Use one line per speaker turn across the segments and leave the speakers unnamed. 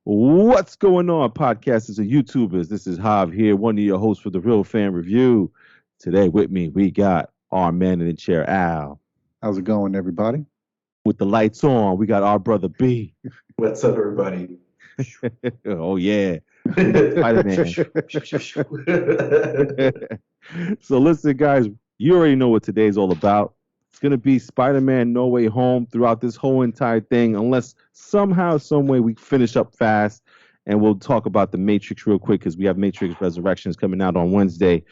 What's going on, podcasters and YouTubers? This is Hav here, one of your hosts for the Real Fan Review. Today with me, we got our man in the chair, Al.
How's it going, everybody?
With the lights on, we got our brother B.
What's up, everybody?
Oh, yeah. Spider-Man. So listen, guys, you already know what today's all about. It's going to be Spider-Man No Way Home throughout this whole entire thing, unless somehow, some way we finish up fast. And we'll talk about the Matrix real quick because we have Matrix Resurrections coming out on Wednesday.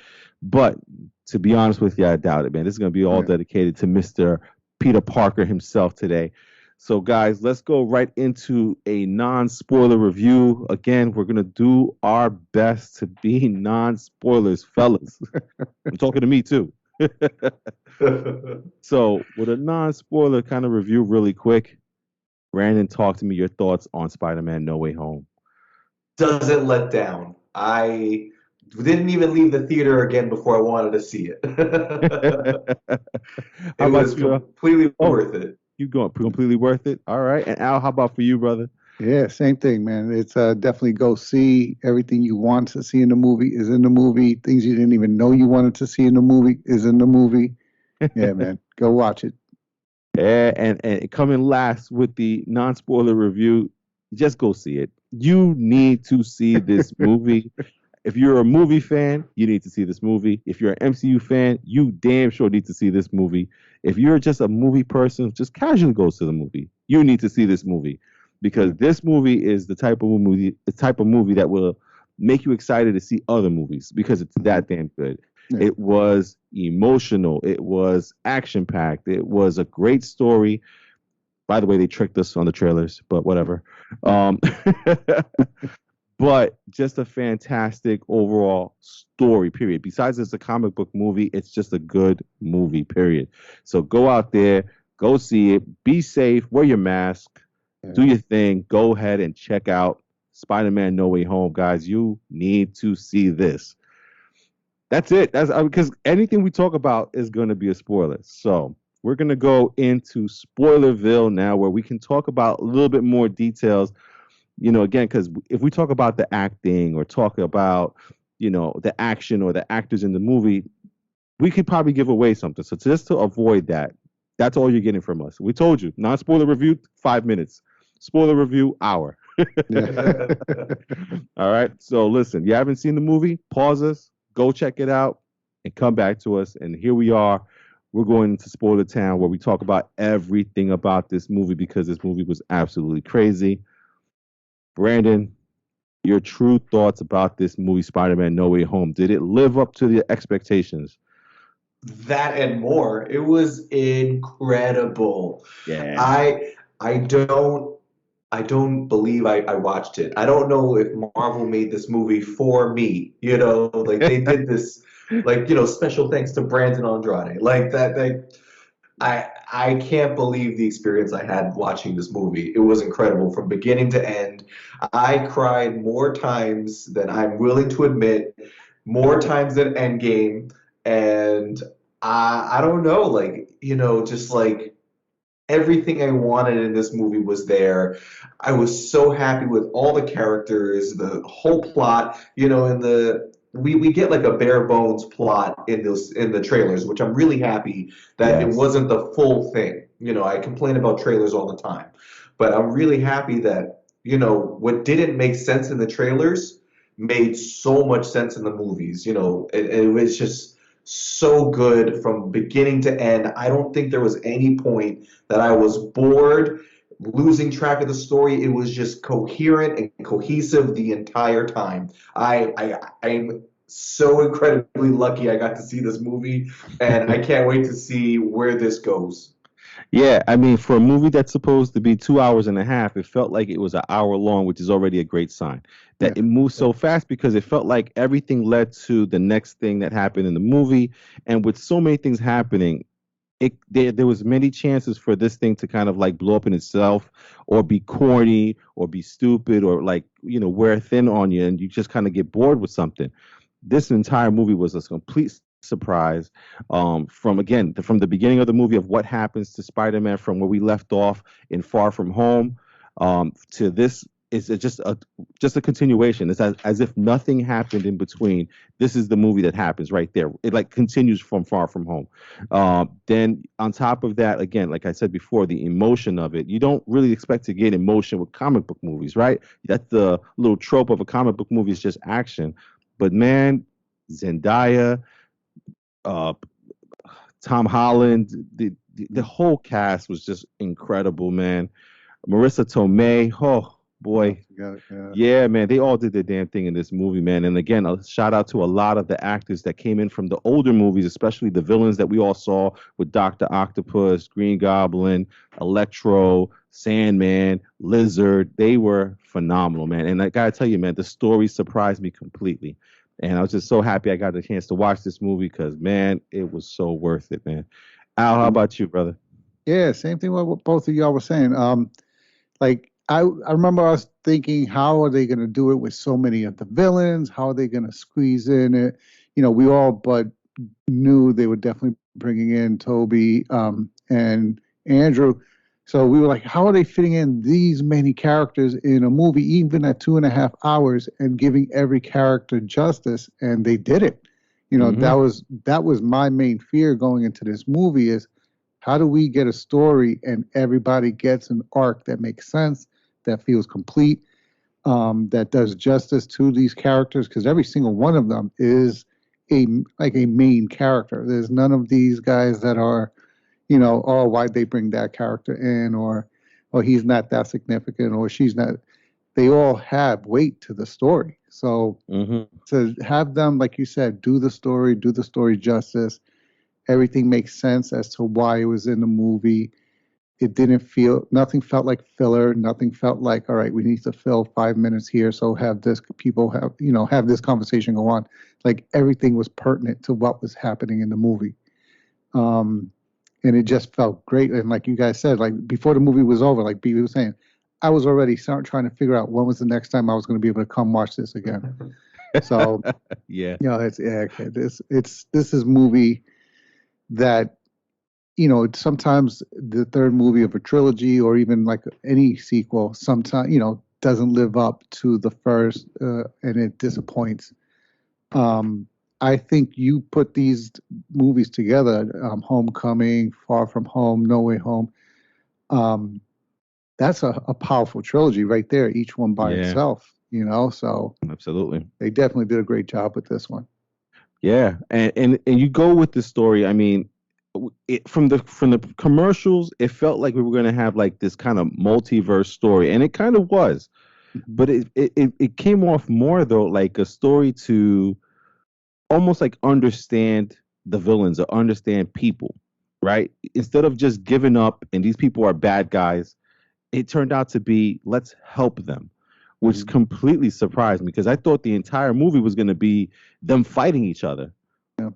But to be honest with you, I doubt it, man. This is going to be all dedicated to Mr. Peter Parker himself today. So, guys, let's go right into a non-spoiler review. Again, we're going to do our best to be non-spoilers, fellas. I'm talking to me, too. So, with a non-spoiler kind of review really quick, Brandon, talk to me your thoughts on Spider-Man No Way Home.
Doesn't let down. I didn't even leave the theater again before I wanted to see it. It was completely worth it.
You going completely worth it? All right. And Al, how about for you, brother?
Yeah, same thing, man. It's definitely go see everything you want to see in the movie is in the movie. Things you didn't even know you wanted to see in the movie is in the movie. Yeah, man. Go watch it.
Yeah, and coming last with the non-spoiler review, just go see it. You need to see this movie. If you're a movie fan, you need to see this movie. If you're an MCU fan, you damn sure need to see this movie. If you're just a movie person, just casually go to the movie. You need to see this movie because this movie is the type of movie that will make you excited to see other movies because it's that damn good. Yeah. It was emotional. It was action-packed. It was a great story. By the way, they tricked us on the trailers, but whatever. But just a fantastic overall story, period. Besides it's a comic book movie, it's just a good movie, period. So go out there, go see it, be safe, wear your mask, do your thing, go ahead and check out Spider-Man No Way Home. Guys, you need to see this. That's it. That's because anything we talk about is going to be a spoiler. So we're going to go into Spoilerville now where we can talk about a little bit more details. You know, again, because if we talk about the acting or talk about, you know, the action or the actors in the movie, we could probably give away something. So just to avoid that, that's all you're getting from us. We told you, non-spoiler review, 5 minutes. Spoiler review, hour. All right. So listen, you haven't seen the movie, pause us, go check it out, and come back to us. And here we are. We're going into Spoiler Town where we talk about everything about this movie because this movie was absolutely crazy. Brandon, your true thoughts about this movie, Spider-Man No Way Home. Did it live up to the expectations?
That and more. It was incredible.
Yeah.
I don't believe I watched it. I don't know if Marvel made this movie for me. You know, like they did this, like, you know, special thanks to Brandon Andrade. Like that, I can't believe the experience I had watching this movie. It was incredible from beginning to end. I cried more times than I'm willing to admit, more times than Endgame. And I don't know, like, you know, just like everything I wanted in this movie was there. I was so happy with all the characters, the whole plot, you know, we get like a bare bones plot in the trailers, which I'm really happy that it wasn't the full thing. You know, I complain about trailers all the time, but I'm really happy that, you know, what didn't make sense in the trailers made so much sense in the movies. You know, it was just so good from beginning to end. I don't think there was any point that I was bored, losing track of the story. It was just coherent and cohesive the entire time. I'm so incredibly lucky I got to see this movie, and I can't wait to see where this goes.
Yeah, I mean, for a movie that's supposed to be 2 hours and a half, it felt like it was an hour long, which is already a great sign. That it moved so fast because it felt like everything led to the next thing that happened in the movie. And with so many things happening, there was many chances for this thing to kind of like blow up in itself or be corny or be stupid or like, you know, wear thin on you and you just kind of get bored with something. This entire movie was a complete surprise from the beginning of the movie of what happens to Spider-Man from where we left off in Far From Home to this it's just a continuation. It's as if nothing happened in between. This is the movie that happens right there. It like continues from Far From Home. Then on top of that, again, like I said before, the emotion of it. You don't really expect to get emotion with comic book movies, right? That's the little trope of a comic book movie is just action. But man, Zendaya, uh, Tom Holland, the whole cast was just incredible, man. Marissa Tomei, oh
I
boy,
forgot it. Yeah.
yeah, man, they all did their damn thing in this movie, man. And again, a shout out to a lot of the actors that came in from the older movies, especially the villains that we all saw with Doctor Octopus, Green Goblin, Electro, Sandman, Lizard. They were phenomenal, man. And I gotta tell you, man, the story surprised me completely. And I was just so happy I got the chance to watch this movie because, man, it was so worth it, man. Al, how about you, brother?
Yeah, same thing what both of y'all were saying. Like I remember us thinking, how are they going to do it with so many of the villains? How are they going to squeeze in it? We all but knew they were definitely bringing in Toby and Andrew. So we were like, how are they fitting in these many characters in a movie, even at 2.5 hours, and giving every character justice? And they did it.
Mm-hmm.
That was my main fear going into this movie is how do we get a story and everybody gets an arc that makes sense, that feels complete, that does justice to these characters? Because every single one of them is a main character. There's none of these guys that are, oh, why'd they bring that character in, or he's not that significant, or she's not. They all have weight to the story. So
Mm-hmm.
to have them, like you said, do the story justice, everything makes sense as to why it was in the movie. It didn't feel, nothing felt like filler. Nothing felt like, all right, we need to fill 5 minutes here. So have this, people have, have this conversation go on. Like everything was pertinent to what was happening in the movie. Um, and it just felt great. And like you guys said, like before the movie was over, like B was saying, I was already trying to figure out when was the next time I was going to be able to come watch this again. So,
Yeah.
it's, yeah, okay, this is movie that sometimes the third movie of a trilogy or even like any sequel sometimes doesn't live up to the first, and it disappoints. um I think you put these movies together, Homecoming, Far From Home, No Way Home. um that's a powerful trilogy right there, each one by
Yeah.
itself, so
Absolutely.
they definitely did a great job with this one.
Yeah, and you go with the story. I mean, from the commercials, it felt like we were going to have like this kind of multiverse story, and it kind of was.
Mhm.
But it came off more though like a story to almost like understand the villains or understand people, right? Instead of just giving up and these people are bad guys, it turned out to be let's help them, which
Mhm.
completely surprised me because I thought the entire movie was going to be them fighting each other,
Yeah.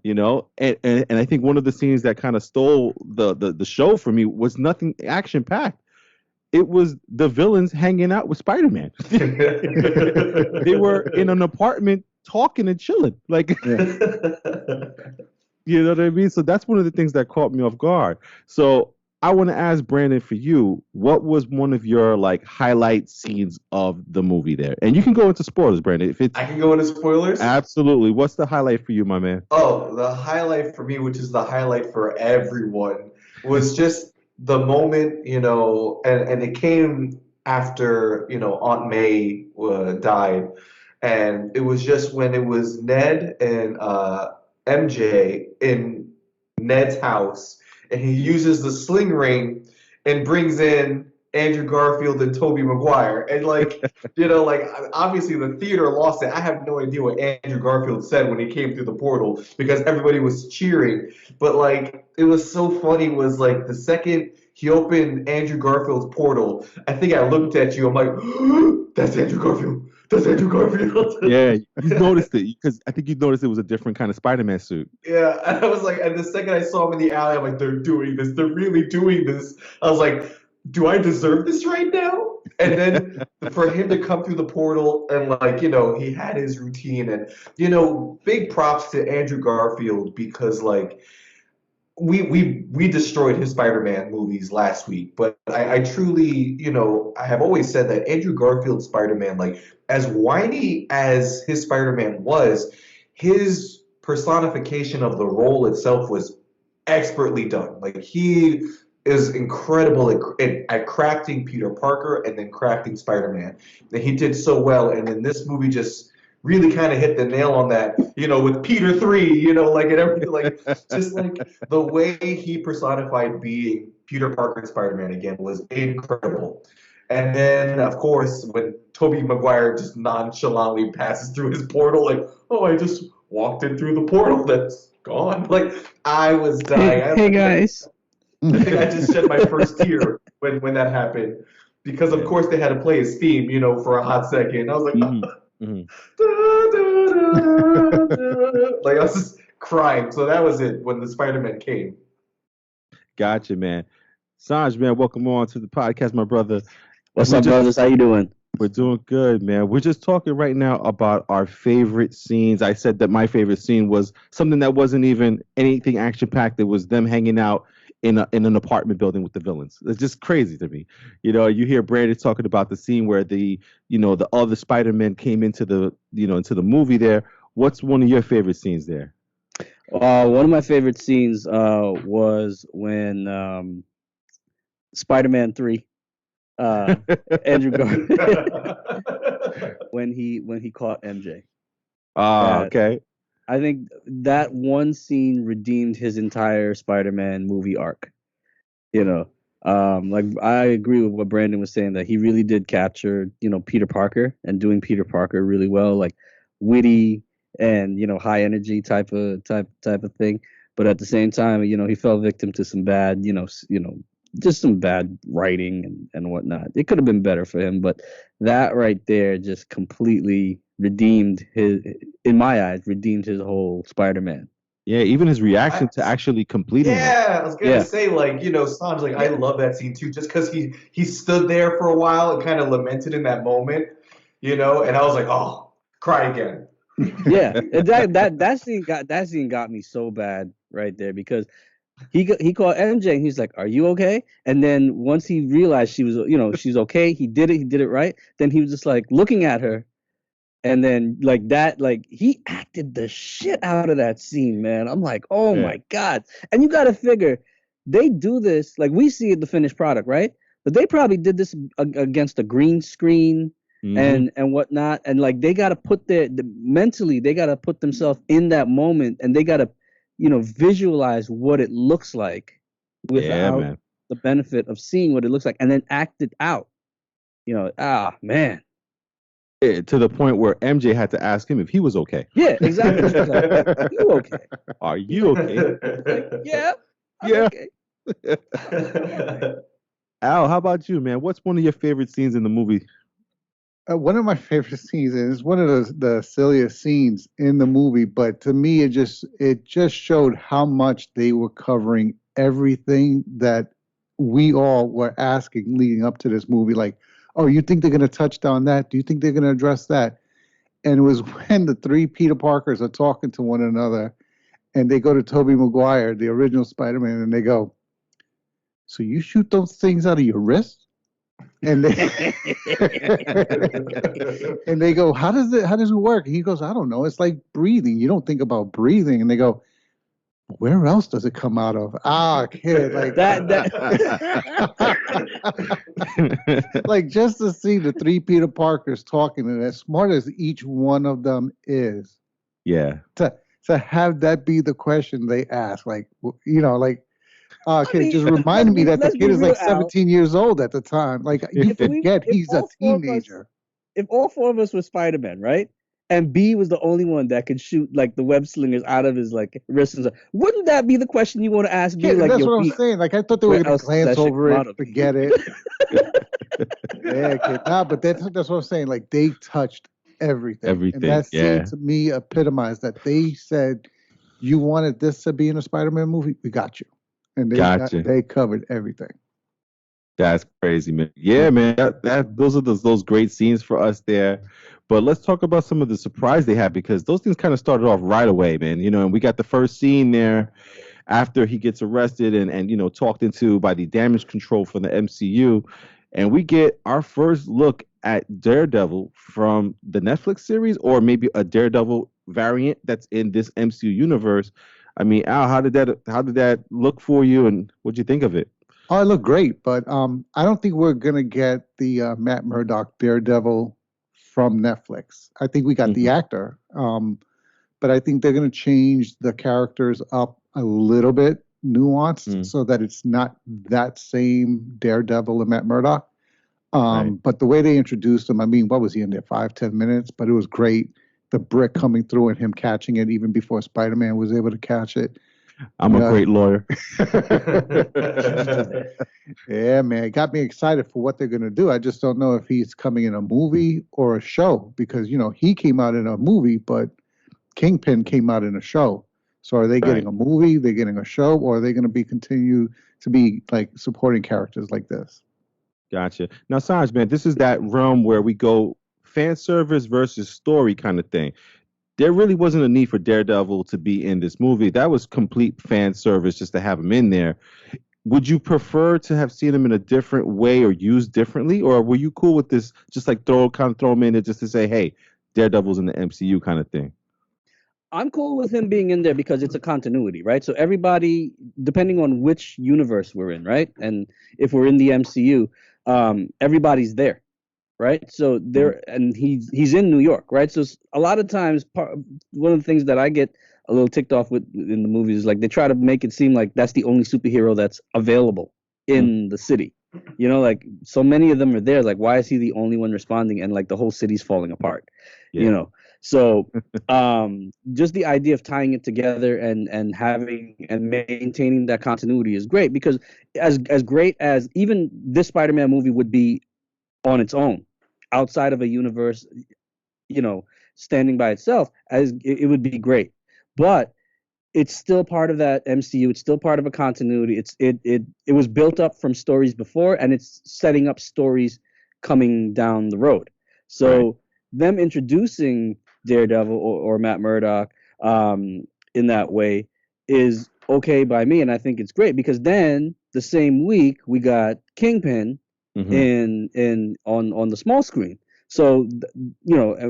and I think one of the scenes that kind of stole the show for me was nothing action packed. It was the villains hanging out with Spider-Man. They were in an apartment talking and chilling, like
Yeah.
you know what I mean. So that's one of the things that caught me off guard. So I want to ask Brandon, for you, what was one of your like highlight scenes of the movie there? And you can go into spoilers, Brandon, if it's
I can go into spoilers.
absolutely. What's the highlight for you, my man?
Oh, the highlight for me, which is the highlight for everyone, was just the moment, and it came after, Aunt May died. And it was just when it was Ned and MJ in Ned's house, and he uses the sling ring and brings in Andrew Garfield and Tobey Maguire. And like obviously the theater lost it. I have no idea what Andrew Garfield said when he came through the portal because everybody was cheering. But like it was so funny was like the second he opened Andrew Garfield's portal, I think I looked at you. I'm like, that's Andrew Garfield. That's Andrew Garfield.
Yeah, you noticed it because I think you noticed it was a different kind of Spider-Man suit.
Yeah, and I was like, and the second I saw him in the alley, I'm like, they're doing this. They're really doing this. I was like, do I deserve this right now? And then for him to come through the portal and like, he had his routine and, big props to Andrew Garfield because like we destroyed his Spider-Man movies last week, but I truly, I have always said that Andrew Garfield's Spider-Man, like as whiny as his Spider-Man was, his personification of the role itself was expertly done. Like he is incredible at crafting Peter Parker and then crafting Spider-Man. And he did so well, and then this movie just really kind of hit the nail on that, with Peter 3, like and everything, like just like the way he personified being Peter Parker and Spider-Man again was incredible. And then, of course, when Tobey Maguire just nonchalantly passes through his portal, like, oh, I just walked in through the portal that's gone. Like, I was dying.
Hey guys.
I think I just shed my first tear when that happened. Because, of course, they had to play his theme, for a hot second. I was like,
Mm-hmm.
like I was just crying. So that was it when the Spider-Man came.
Gotcha, man. Sanj, man, welcome on to the podcast, my brother.
What's up, brothers? How you doing?
We're doing good, man. We're just talking right now about our favorite scenes. I said that my favorite scene was something that wasn't even anything action-packed. It was them hanging out in an apartment building with the villains. It's just crazy to me. You hear Brandon talking about the scene where the other Spider-Man came into the movie there. What's one of your favorite scenes there?
One of my favorite scenes was when Spider-Man 3, Andrew Garfield, when he caught MJ.
Okay.
I think that one scene redeemed his entire Spider-Man movie arc. Like I agree with what Brandon was saying, that he really did capture, Peter Parker and doing Peter Parker really well, like witty and high energy type of thing. But at the same time, he fell victim to some bad, just some bad writing and whatnot. It could have been better for him, but that right there just completely redeemed in my eyes, redeemed his whole Spider-Man.
Yeah, even his reaction to actually completing it.
Yeah, I was gonna say, like, Sanj, like, I love that scene too, just because he stood there for a while and kind of lamented in that moment, and I was like, oh, cry again.
Yeah, that scene got me so bad right there, because he called MJ and he's like, "Are you okay?" And then once he realized she was, she's okay, he did it right. Then he was just like looking at her, and then like that, like he acted the shit out of that scene, man. I'm like, oh my God. And you got to figure, they do this, like we see the finished product, right? But they probably did this against a green screen and whatnot. And like they got to put mentally, they got to put themselves in that moment, and they got to, visualize what it looks like without the benefit of seeing what it looks like, and then act it out. Man.
To the point where MJ had to ask him if he was okay.
Yeah, exactly. She was like, "Are you okay?
Are you okay?"
Like, yeah, I'm okay.
Al, how about you, man? What's one of your favorite scenes in the movie?
One of my favorite scenes, and it's one of the silliest scenes in the movie, but to me, it just showed how much they were covering everything that we all were asking leading up to this movie. Like, oh, you think they're going to touch on that? Do you think they're going to address that? And it was when the three Peter Parkers are talking to one another, and they go to Tobey Maguire, the original Spider-Man, and they go, "So you shoot those things out of your wrist?" And they and they go, how does it work? And he goes, I don't know. It's like breathing. You don't think about breathing. And they go, where else does it come out of? Kid, like
that.
Like just to see the three Peter Parkers talking, and as smart as each one of them is, to have that be the question they ask, like like. It just reminded me that the kid is like 17 years old at the time. Like, you forget he's a teenager.
If all four of us were Spider-Man, right? And B was the only one that could shoot like the web slingers out of his like wrists and stuff, wouldn't that be the question you want to ask B? Like,
that's what I'm saying. Like, I thought they were going to glance over it, forget it. Yeah, kid. Nah, but that's what I'm saying. Like, they touched everything. And that scene to me epitomized that. They said, you wanted this to be in a Spider-Man movie? We got you. And they covered everything.
That's crazy, man. Yeah, man. Those are those great scenes for us there. But let's talk about some of the surprise they had, because those things kind of started off right away, man. And we got the first scene there, after he gets arrested and talked into by the damage control from the MCU, and we get our first look at Daredevil from the Netflix series, or maybe a Daredevil variant that's in this MCU universe. I mean, Al, how did that look for you, and what'd you think of it?
Oh, it looked great, but I don't think we're gonna get the Matt Murdock Daredevil from Netflix. I think we got the
Hmm.
actor, but I think they're gonna change the characters up a little bit, nuanced,
Mm,
so that it's not that same Daredevil and Matt Murdock.
right.
But the way they introduced him, I mean, what was he in there? 5, 10 minutes, but it was great. The brick coming through and him catching it even before Spider-Man was able to catch it.
I'm a
Yeah.
great lawyer.
Yeah, man, it got me excited for what they're gonna do. I just don't know if he's coming in a movie or a show because he came out in a movie, but Kingpin came out in a show. So are they
Right.
getting a movie? They're getting a show, or are they going to be continue to be like supporting characters like this?
Gotcha. Now, Sanj, man, this is that realm where we go fan service versus story kind of thing. There really wasn't a need for Daredevil to be in this movie. That was complete fan service just to have him in there. Would you prefer to have seen him in a different way or used differently, or were you cool with this? Just like throw him in there just to say, "Hey, Daredevil's in the MCU" kind of thing.
I'm cool with him being in there because it's a continuity, right? So everybody, depending on which universe we're in, right? And if we're in the MCU, everybody's there, right? So
Mhm.
there, and he's in New York, right? So a lot of times, one of the things that I get a little ticked off with in the movies is like they try to make it seem like that's the only superhero that's available
Mm,
in the city. Like so many of them are there. Like, why is he the only one responding? And like the whole city's falling apart. You
yeah.
know, so just the idea of tying it together and having and maintaining that continuity is great because as great as even this Spider-Man movie would be on its own, outside of a universe, you know, standing by itself, as it would be great. But it's still part of that MCU. It's still part of a continuity. It was built up from stories before, and it's setting up stories coming down the road.
Right.
So them introducing Daredevil or Matt Murdock in that way is okay by me, and I think it's great because then the same week we got Kingpin
Hmm.
in on the small screen. So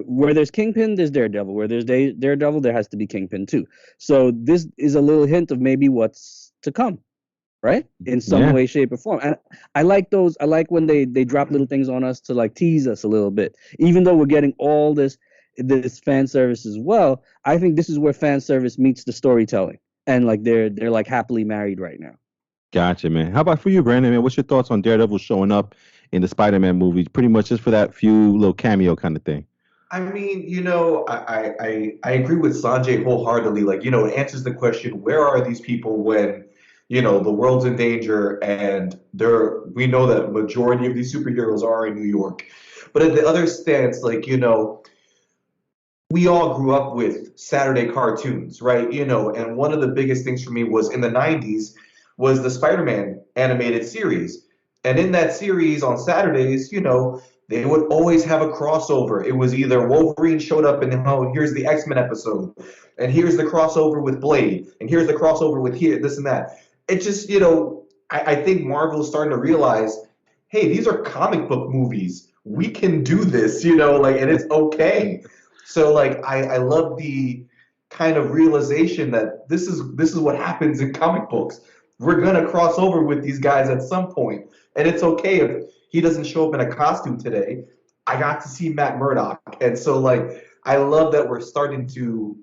where there's Kingpin, there's Daredevil. Where there's Daredevil, there has to be Kingpin too. So this is a little hint of maybe what's to come, right? In some
Yeah.
way, shape, or form. And I like those. I like when they drop little things on us to like tease us a little bit. Even though we're getting all this fan service as well, I think this is where fan service meets the storytelling. And like they're like happily married right now.
Gotcha, man. How about for you, Brandon? Man, what's your thoughts on Daredevil showing up in the Spider-Man movies? Pretty much just for that few little cameo kind of thing.
I mean, I agree with Sanjay wholeheartedly. Like, it answers the question, where are these people when, the world's in danger and we know that majority of these superheroes are in New York. But at the other stance, like, we all grew up with Saturday cartoons, right? And one of the biggest things for me was in the 90s was the Spider-Man animated series. And in that series on Saturdays, they would always have a crossover. It was either Wolverine showed up and here's the X-Men episode, and here's the crossover with Blade, and here's the crossover with here, this and that. It just, I think Marvel's starting to realize, hey, these are comic book movies. We can do this, and it's okay. So like I love the kind of realization that this is what happens in comic books. We're gonna cross over with these guys at some point, and it's okay if he doesn't show up in a costume today. I got to see Matt Murdock, and so like I love that we're starting to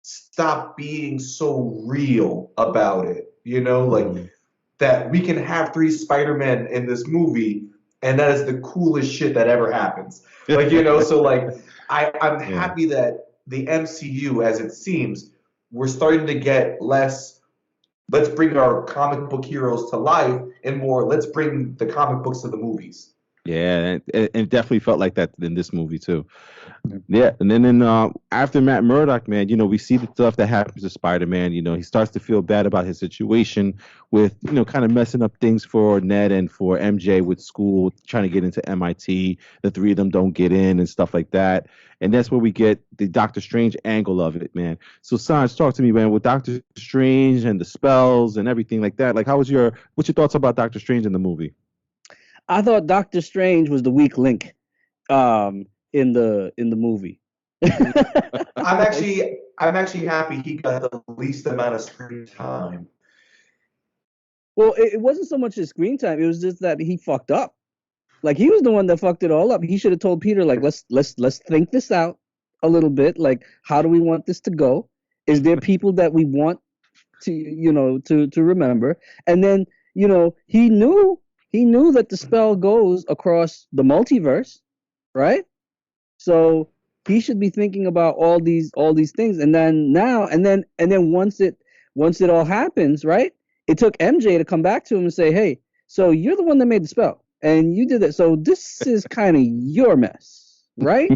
stop being so real about it. Like
Hmm.
that we can have three Spider-Men in this movie, and that is the coolest shit that ever happens. Like, so like I'm
Yeah.
happy that the MCU, as it seems, we're starting to get less, let's bring our comic book heroes to life, and more, let's bring the comic books to the movies.
Yeah, and it definitely felt like that in this movie too.
Yep.
Yeah, and then after Matt Murdock, man, we see the stuff that happens to Spider-Man. He starts to feel bad about his situation with, kind of messing up things for Ned and for MJ with school, trying to get into MIT. The three of them don't get in and stuff like that. And that's where we get the Doctor Strange angle of it, man. So, Sanj, talk to me, man, with Doctor Strange and the spells and everything like that. Like, what's your thoughts about Doctor Strange in the movie?
I thought Doctor Strange was the weak link in the movie.
I'm actually happy he got the least amount of screen time.
Well, it wasn't so much his screen time. It was just that he fucked up. Like he was the one that fucked it all up. He should have told Peter, like, let's think this out a little bit. Like, how do we want this to go? Is there people that we want to remember? And then, he knew that the spell goes across the multiverse, right? So he should be thinking about all these things. And then once it all happens, right? It took MJ to come back to him and say, "Hey, so you're the one that made the spell, and you did that. So this is kind of your mess, right?"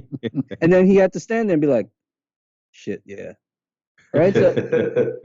And then he had to stand there and be like, "Shit, yeah." Right? So,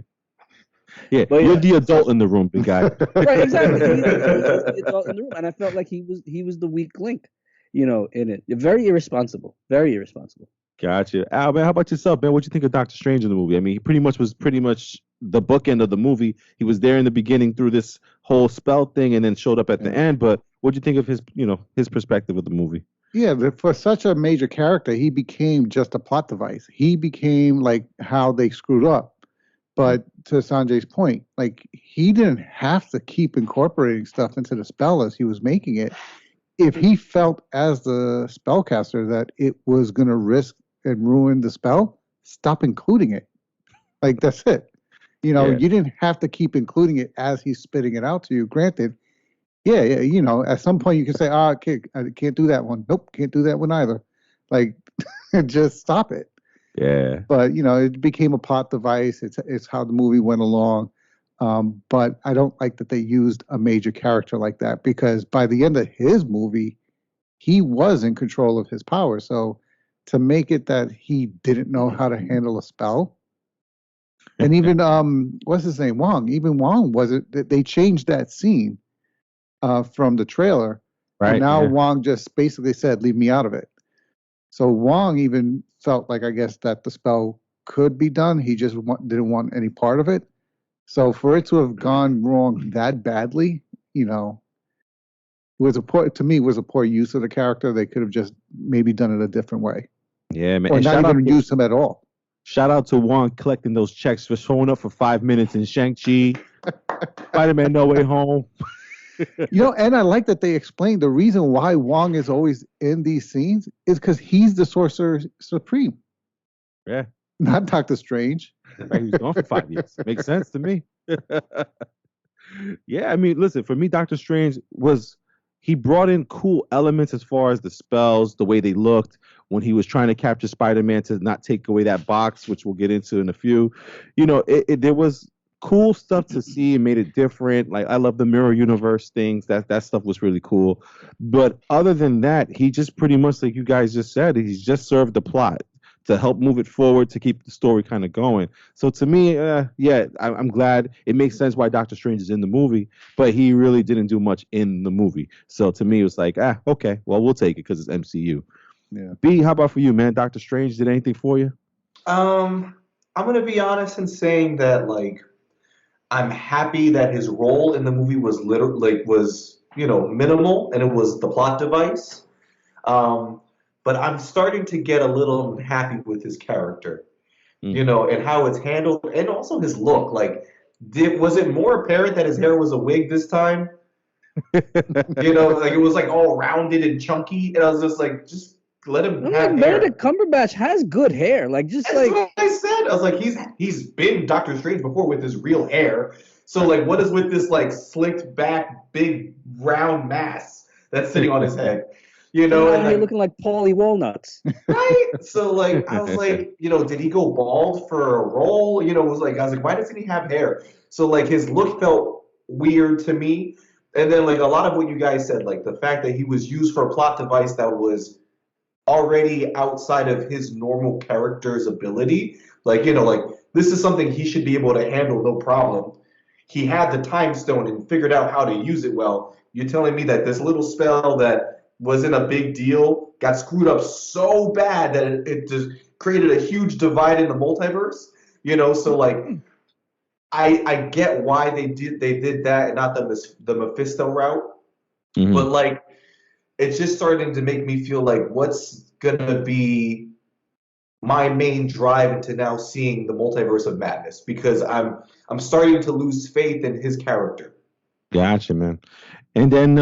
Yeah,
but
you're
yeah,
the adult in the room, big guy.
right, exactly. He was the adult in the room, and I felt like he was the weak link, in it. Very irresponsible. Very irresponsible.
Gotcha. Al, man, how about yourself, man? What you think of Doctor Strange in the movie? I mean, he was pretty much the bookend of the movie. He was there in the beginning through this whole spell thing and then showed up at the end. But what'd you think of his perspective of the movie?
Yeah, but for such a major character, he became just a plot device. He became like how they screwed up. But to Sanjay's point, like he didn't have to keep incorporating stuff into the spell as he was making it. If he felt as the spellcaster that it was going to risk and ruin the spell, stop including it. Like that's it.
Yeah.
You didn't have to keep including it as he's spitting it out to you. Granted, yeah, at some point you can say, I can't do that one. Nope, can't do that one either. Like, just stop it.
Yeah.
But it became a plot device. It's how the movie went along. But I don't like that they used a major character like that because by the end of his movie, he was in control of his power. So to make it that he didn't know how to handle a spell, and even what's his name, Wong. Even Wong wasn't. They changed that scene from the trailer,
Right.
and now
yeah.
Wong just basically said, "Leave me out of it." So Wong even felt like, I guess, that the spell could be done. He just didn't want any part of it. So for it to have gone wrong that badly, was to me was a poor use of the character. They could have just maybe done it a different way,
Yeah, man.
or
And
not even use him at all.
shout out to Wong collecting those checks for showing up for 5 minutes in Shang-Chi, Spider-Man No Way Home.
And I like that they explained the reason why Wong is always in these scenes is because he's the Sorcerer Supreme.
Yeah.
Not Doctor Strange.
Right, he was gone for 5 years. Makes sense to me. Yeah, I mean, listen, for me, Doctor Strange he brought in cool elements as far as the spells, the way they looked when he was trying to capture Spider-Man to not take away that box, which we'll get into in a few. There was cool stuff to see and made it different. Like I love the mirror universe things. That stuff was really cool. But other than that, he just pretty much, like you guys just said, he's just served the plot to help move it forward, to keep the story kind of going. So to me, I'm glad. It makes sense why Doctor Strange is in the movie, but he really didn't do much in the movie. So to me, it was like, okay, well, we'll take it because it's MCU.
Yeah.
B, how about for you, man? Doctor Strange did anything for you?
I'm gonna be honest in saying that I'm happy that his role in the movie was minimal and it was the plot device. But I'm starting to get a little unhappy with his character, and how it's handled, and also his look. Like, was it more apparent that his hair was a wig this time? Like it was like all rounded and chunky, and I was just like, just let him have hair.
Benedict Cumberbatch has good hair. Like
That's what I said. I was like, he's been Doctor Strange before with his real hair. So like, what is with this like slicked back, big round mass that's sitting on his head? And
you're looking like Paulie Walnuts.
Right? So like, I was like, did he go bald for a role? I was like, why doesn't he have hair? So like, his look felt weird to me. And then like a lot of what you guys said, like the fact that he was used for a plot device that was already outside of his normal character's ability. Like, like this is something he should be able to handle no problem. He had the time stone and figured out how to use it well. You're telling me that this little spell that wasn't a big deal got screwed up so bad that it just created a huge divide in the multiverse? So like I get why they did that and not the Mephisto route, but like it's just starting to make me feel like what's gonna be my main drive into now seeing the multiverse of madness, because I'm starting to lose faith in his character.
Gotcha, man. And then,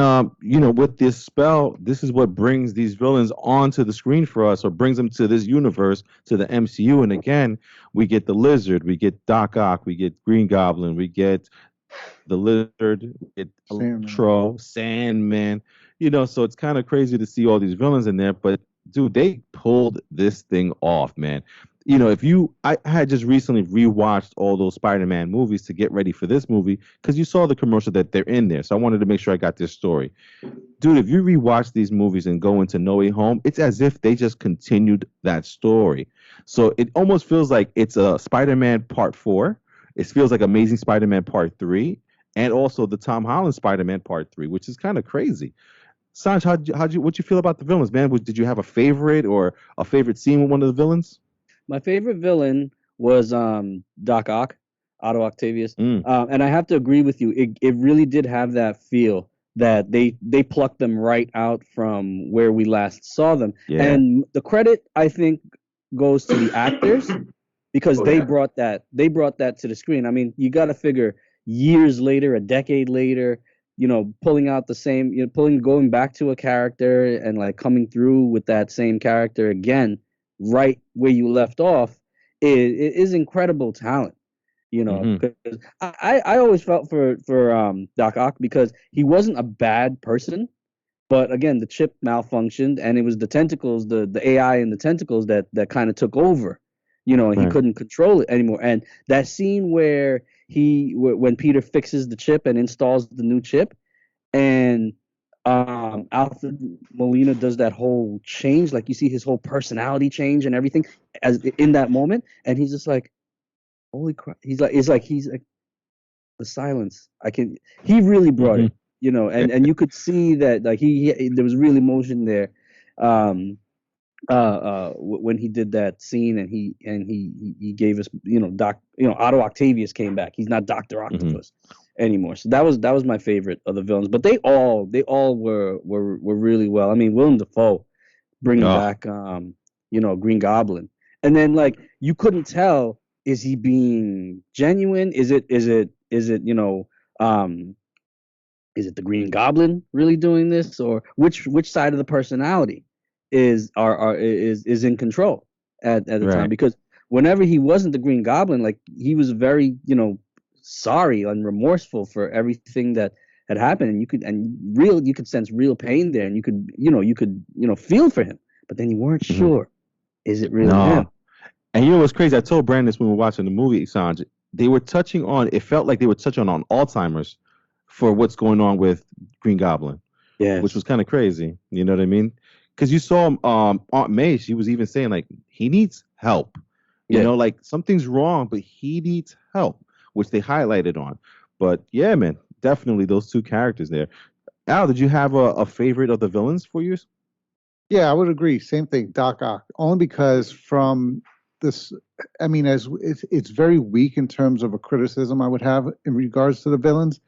with this spell, this is what brings these villains onto the screen for us, or brings them to this universe, to the MCU. And again, we get the Lizard, we get Doc Ock, we get Green Goblin, we get the Lizard, we get
Sandman.
Electro, Sandman. So it's kind of crazy to see all these villains in there. But dude, they pulled this thing off, man. I had just recently rewatched all those Spider-Man movies to get ready for this movie because you saw the commercial that they're in there. So I wanted to make sure I got this story. Dude, if you rewatch these movies and go into No Way Home, it's as if they just continued that story. So it almost feels like it's a Spider-Man Part 4. It feels like Amazing Spider-Man Part 3, and also the Tom Holland Spider-Man Part 3, which is kind of crazy. Sanj, what you feel about the villains, man? Did you have a favorite or a favorite scene with one of the villains?
My favorite villain was Doc Ock, Otto Octavius, and I have to agree with you. It really did have that feel that they plucked them right out from where we last saw them, and the credit I think goes to the actors because they brought that to the screen. I mean, you got to figure years later, a decade later, pulling out the same, going back to a character and like coming through with that same character again, right where you left off, is incredible talent. Because I always felt for Doc Ock because he wasn't a bad person, but again, the chip malfunctioned and it was the tentacles, the AI and the tentacles that kind of took over. And he couldn't control it anymore. And that scene where when Peter fixes the chip and installs the new chip, and Alfred Molina does that whole change, like you see his whole personality change and everything as in that moment, and he's just like, holy crap. He's like the silence. He really brought it, and you could see that like he there was real emotion there. When he did that scene and he gave us, Otto Octavius came back. He's not Dr. Octopus anymore. So that was my favorite of the villains, but they all were really well. I mean, Willem Dafoe bringing back Green Goblin, and then like you couldn't tell, is he being genuine? Is it the Green Goblin really doing this, or which side of the personality is in control at the time? Because whenever he wasn't the Green Goblin, like he was very sorry and remorseful for everything that had happened, and you could sense real pain there, and you could feel for him, but then you weren't sure, is it really him?
And what's crazy? I told Brandon this when we were watching the movie, Sanj. It felt like they were touching on Alzheimer's for what's going on with Green Goblin. Yeah, which was kind of crazy. You know what I mean? Because you saw Aunt May, she was even saying like he needs help. Like something's wrong, but he needs help, which they highlighted on. But yeah, man, definitely those two characters there. Al, did you have a favorite of the villains for you?
Yeah, I would agree. Same thing, Doc Ock. Only because from this, I mean, as it's very weak in terms of a criticism I would have in regards to the villains,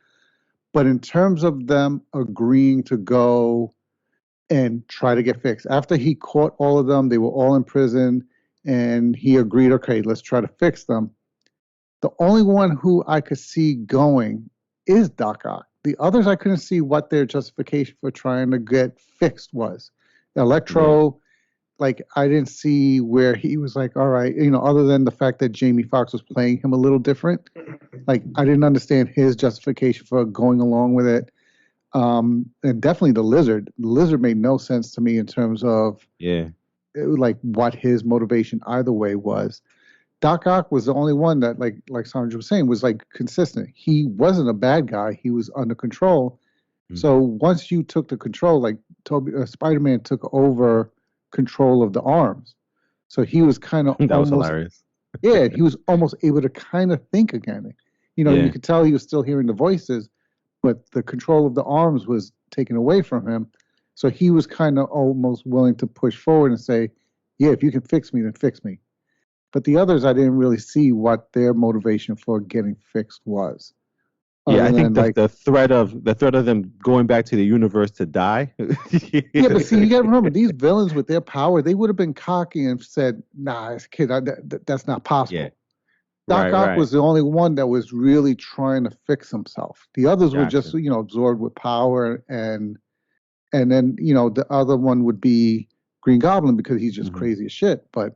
but in terms of them agreeing to go and try to get fixed. After he caught all of them, they were all in prison, and he agreed, okay, let's try to fix them. The only one who I could see going is Doc Ock. The others, I couldn't see what their justification for trying to get fixed was. Electro, like, I didn't see where he was like, all right, other than the fact that Jamie Foxx was playing him a little different. Like, I didn't understand his justification for going along with it. And definitely the Lizard. The Lizard made no sense to me in terms of like what his motivation either way was. Doc Ock was the only one that, like Sandra was saying, was like consistent. He wasn't a bad guy. He was under control. So once you took the control, like Spider-Man took over control of the arms. So he was kind of
That was
almost,
hilarious.
yeah, he was almost able to kind of think again. You
Yeah.
could tell he was still hearing the voices, but the control of the arms was taken away from him. So he was kind of almost willing to push forward and say, yeah, if you can fix me, then fix me. But the others, I didn't really see what their motivation for getting fixed was.
Yeah, I
Other
think
than
the threat of them going back to the universe to die.
yeah, but see, you got to remember these villains with their power, they would have been cocky and said, "Nah, kid, that's not possible."
Yeah.
Doc
Right,
Ock
right.
was the only one that was really trying to fix himself. The others were just,
Gotcha.
absorbed with power, and then the other one would be Green Goblin because he's just
Mhm.
crazy as shit. But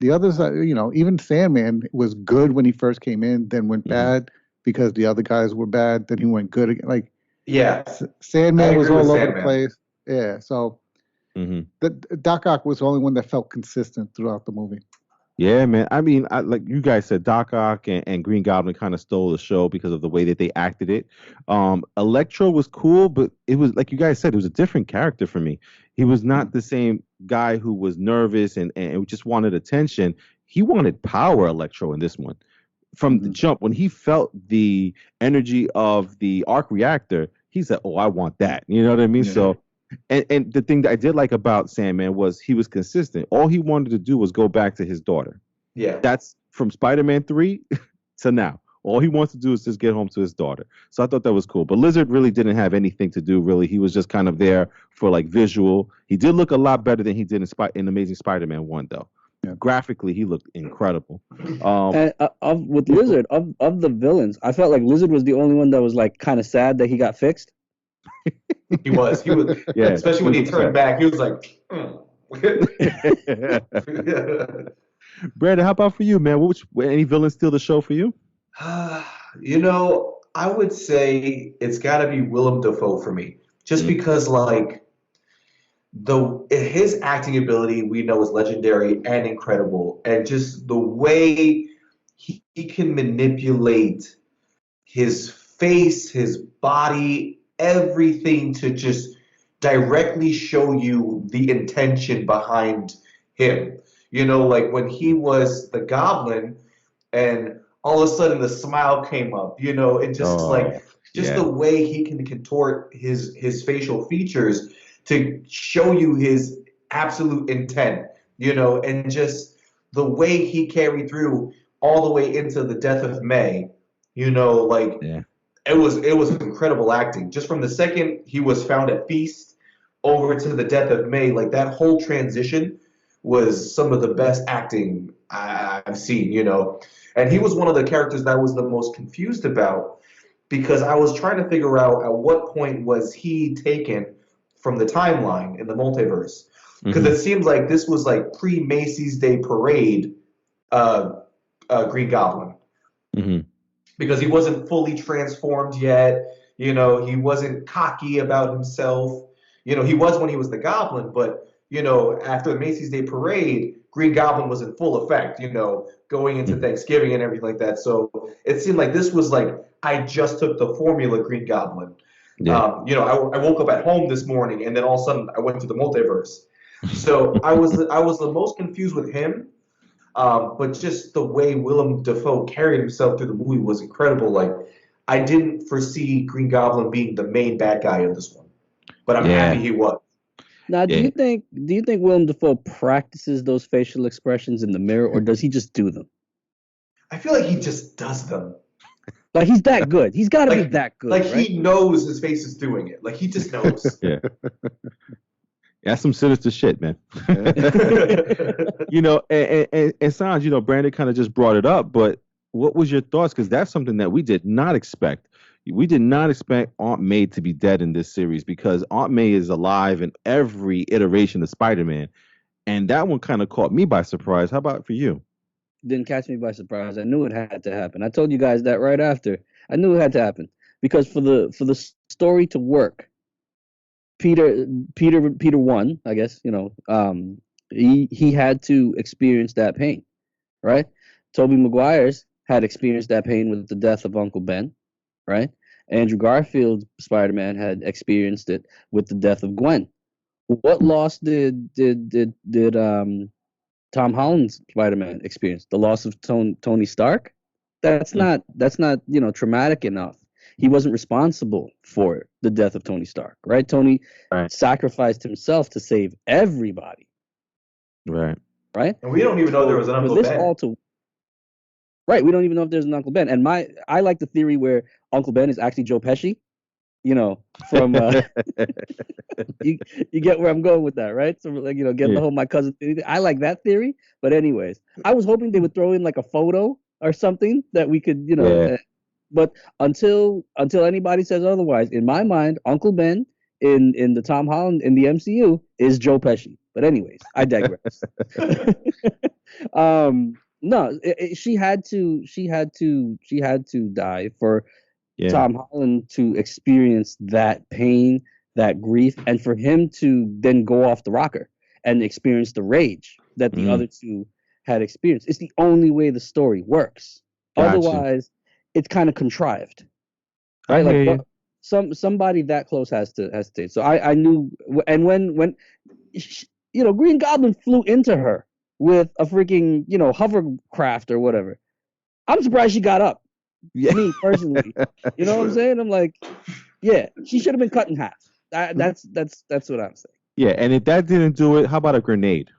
the others, even Sandman was good when he first came in, then went bad because the other guys were bad. Then he went good again. Like
Yeah, I
Sandman was
agree with
all over the
Sandman.
place. Yeah, so
Mhm.
the Doc Ock was the only one that felt consistent throughout the movie.
Yeah, man. I mean, like you guys said, Doc Ock and Green Goblin kind of stole the show because of the way that they acted it. Electro was cool, but it was like you guys said, it was a different character for me. He was not the same guy who was nervous and just wanted attention. He wanted power, Electro, in this one. From the jump, when he felt the energy of the arc reactor, he said, "Oh, I want that." You know what I mean?
Yeah.
So, and the thing that I did like about Sandman was he was consistent. All he wanted to do was go back to his daughter.
Yeah.
That's from Spider-Man 3 to now. All he wants to do is just get home to his daughter. So I thought that was cool. But Lizard really didn't have anything to do, really. He was just kind of there for like visual. He did look a lot better than he did in Amazing Spider-Man 1, though.
Yeah.
Graphically, he looked incredible.
And with Lizard, of the villains, I felt like Lizard was the only one that was like kind of sad that he got fixed.
He was.
Yeah,
Especially when he turned
upset.
back, he was like,
Brandon, how about for you, man? Any villains steal the show for you?
I would say it's got to be Willem Dafoe for me, just because like his acting ability we know is legendary and incredible, and just the way he can manipulate his face, his body, everything to just directly show you the intention behind him. Like when he was the Goblin and all of a sudden the smile came up, and just like just the way he can contort his facial features to show you his absolute intent, and just the way he carried through all the way into the death of May, like
Yeah.
it was incredible acting. Just from the second he was found at Feast over to the death of May, like that whole transition was some of the best acting I've seen, And he was one of the characters that I was the most confused about because I was trying to figure out at what point was he taken from the timeline in the multiverse. Because it seems like this was like pre-Macy's Day Parade Green Goblin. Because he wasn't fully transformed yet. He wasn't cocky about himself. He was when he was the Goblin, but after the Macy's Day Parade, Green Goblin was in full effect, going into Thanksgiving and everything like that. So it seemed like this was like, I just took the formula Green Goblin.
Yeah.
I woke up at home this morning and then all of a sudden I went to the multiverse. So I was the most confused with him. But just the way Willem Dafoe carried himself through the movie was incredible. Like, I didn't foresee Green Goblin being the main bad guy of this one, but I'm happy he was.
Now, do you think Willem Dafoe practices those facial expressions in the mirror, or does he just do them?
I feel like he just does them.
Like he's that good. He's got to be that good.
Like
right?
he knows his face is doing it. Like he just knows.
Yeah. That's some sinister shit, man. And Sanj, Brandon kind of just brought it up, but what was your thoughts? Because that's something that we did not expect. We did not expect Aunt May to be dead in this series because Aunt May is alive in every iteration of Spider-Man. And that one kind of caught me by surprise. How about for you?
Didn't catch me by surprise. I knew it had to happen. I told you guys that right after. I knew it had to happen because for the story to work, Peter won, I guess, he had to experience that pain, right? Tobey Maguire's had experienced that pain with the death of Uncle Ben, right? Andrew Garfield's Spider-Man had experienced it with the death of Gwen. What loss did Tom Holland's Spider-Man experience? The loss of Tony Stark? That's not traumatic enough. He wasn't responsible for the death of Tony Stark, right? Tony
Right.
sacrificed himself to save everybody,
Right.
right?
And we don't even know there was an
For
Uncle
this
Ben.
all to right, we don't even know if there's an Uncle Ben. And I like the theory where Uncle Ben is actually Joe Pesci, from you get where I'm going with that, right? So like, getting
Yeah.
the whole my cousin theory. I like that theory, but anyways, I was hoping they would throw in like a photo or something that we could,
Yeah.
but until anybody says otherwise, in my mind, Uncle Ben in the Tom Holland in the MCU is Joe Pesci. But anyways, I digress. No, she had to die for
Yeah.
Tom Holland to experience that pain, that grief, and for him to then go off the rocker and experience the rage that the other two had experienced. It's the only way the story works.
Gotcha.
Otherwise, it's kind of contrived,
I
right?
hear
Like somebody that close has to hesitate. So I knew, and when Green Goblin flew into her with a freaking hovercraft or whatever, I'm surprised she got up.
Yeah.
Me personally, you know what I'm saying? I'm like, yeah, she should have been cut in half. That's what I'm saying.
Yeah, and if that didn't do it, how about a grenade?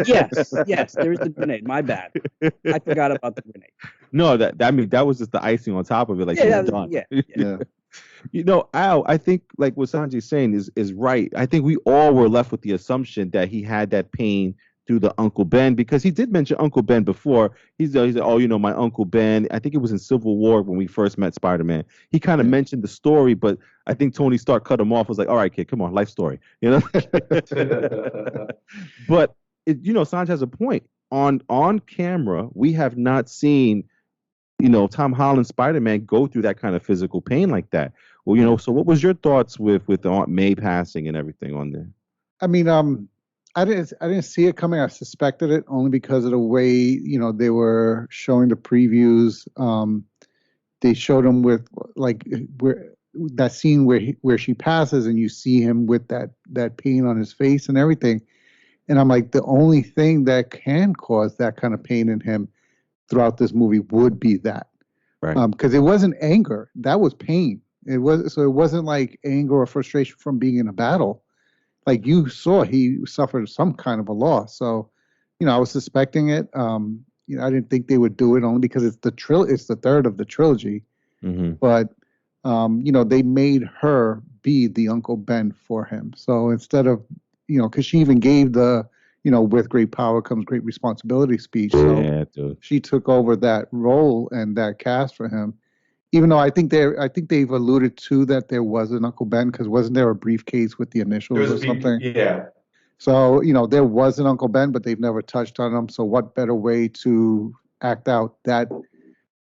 Yes, there's the grenade. My bad. I forgot about the grenade.
No, that was just the icing on top of it. Like,
Yeah,
she's done.
Yeah.
Al, I think like what Sanjay's saying is right. I think we all were left with the assumption that he had that pain through the Uncle Ben, because he did mention Uncle Ben before. He said, oh, my Uncle Ben. I think it was in Civil War when we first met Spider-Man. He kind of mentioned the story, but I think Tony Stark cut him off. Was like, all right, kid, come on, life story, But Sanjay has a point. On camera, we have not seen Tom Holland Spider-Man go through that kind of physical pain like that. Well, so what was your thoughts with Aunt May passing and everything on there?
I mean, I didn't see it coming. I suspected it only because of the way they were showing the previews. They showed him with like where that scene where she passes and you see him with that pain on his face and everything. And I'm like, the only thing that can cause that kind of pain in him throughout this movie would be that,
right?
Because it wasn't anger, that was pain. It wasn't like anger or frustration from being in a battle. Like you saw, he suffered some kind of a loss. So, I was suspecting it. I didn't think they would do it only because it's the third of the trilogy.
Mm-hmm.
But, they made her be the Uncle Ben for him. So instead of, because she even gave the, with great power comes great responsibility speech. So she took over that role and that cast for him. Even though I think they've alluded to that there was an Uncle Ben, because wasn't there a briefcase with the initials or something?
Yeah.
So there was an Uncle Ben, but they've never touched on him. So what better way to act out that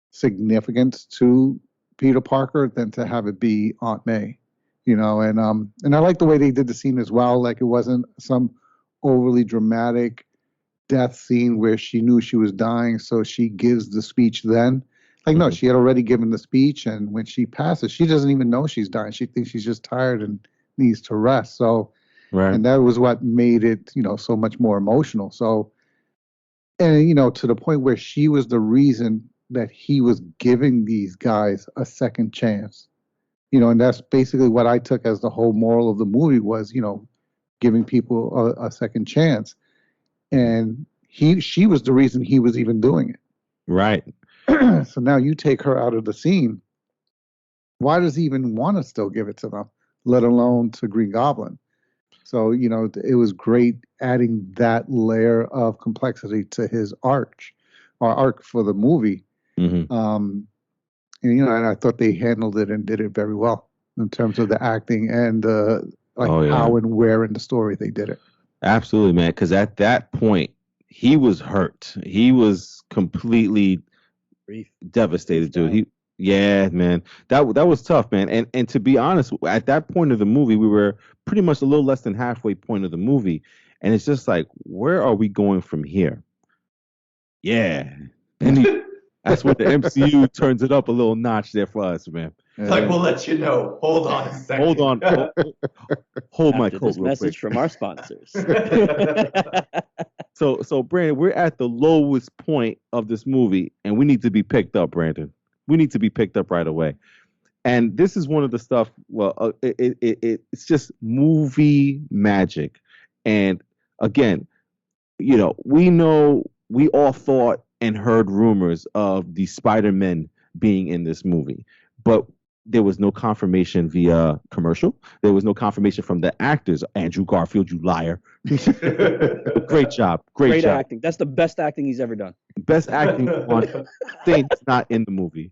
significance to Peter Parker than to have it be Aunt May? And I like the way they did the scene as well. Like it wasn't some overly dramatic death scene where she knew she was dying, so she gives the speech then. Like, no, she had already given the speech, and when she passes, she doesn't even know she's dying. She thinks she's just tired and needs to rest. So,
right.
And that was what made it, so much more emotional. So, and, to the point where she was the reason that he was giving these guys a second chance. And that's basically what I took as the whole moral of the movie was, giving people a second chance. And she was the reason he was even doing it.
Right.
So now you take her out of the scene. Why does he even want to still give it to them, let alone to Green Goblin? So, it was great adding that layer of complexity to his arc for the movie.
Mm-hmm.
And I thought they handled it and did it very well in terms of the acting and how and where in the story they did it.
Absolutely, man. Because at that point, he was hurt. He was completely devastated, dude. Yeah, man. That was tough, man. And to be honest, at that point of the movie, we were pretty much a little less than halfway point of the movie, and it's just like, where are we going from here? Yeah, and that's where the MCU turns it up a little notch there for us, man.
Like, we'll let you know. Hold on a second.
Hold on. Hold my
After
coat
this
real
message
quick.
from our sponsors.
So Brandon, we're at the lowest point of this movie, and we need to be picked up, Brandon. We need to be picked up right away. And this is one of the stuff. Well, it's just movie magic. And again, we all thought and heard rumors of the Spider-Men being in this movie, but there was no confirmation via commercial. There was no confirmation from the actors. Andrew Garfield, you liar. Great job. Great job.
acting. That's the best acting he's ever done.
Best acting on thing that's not in the movie.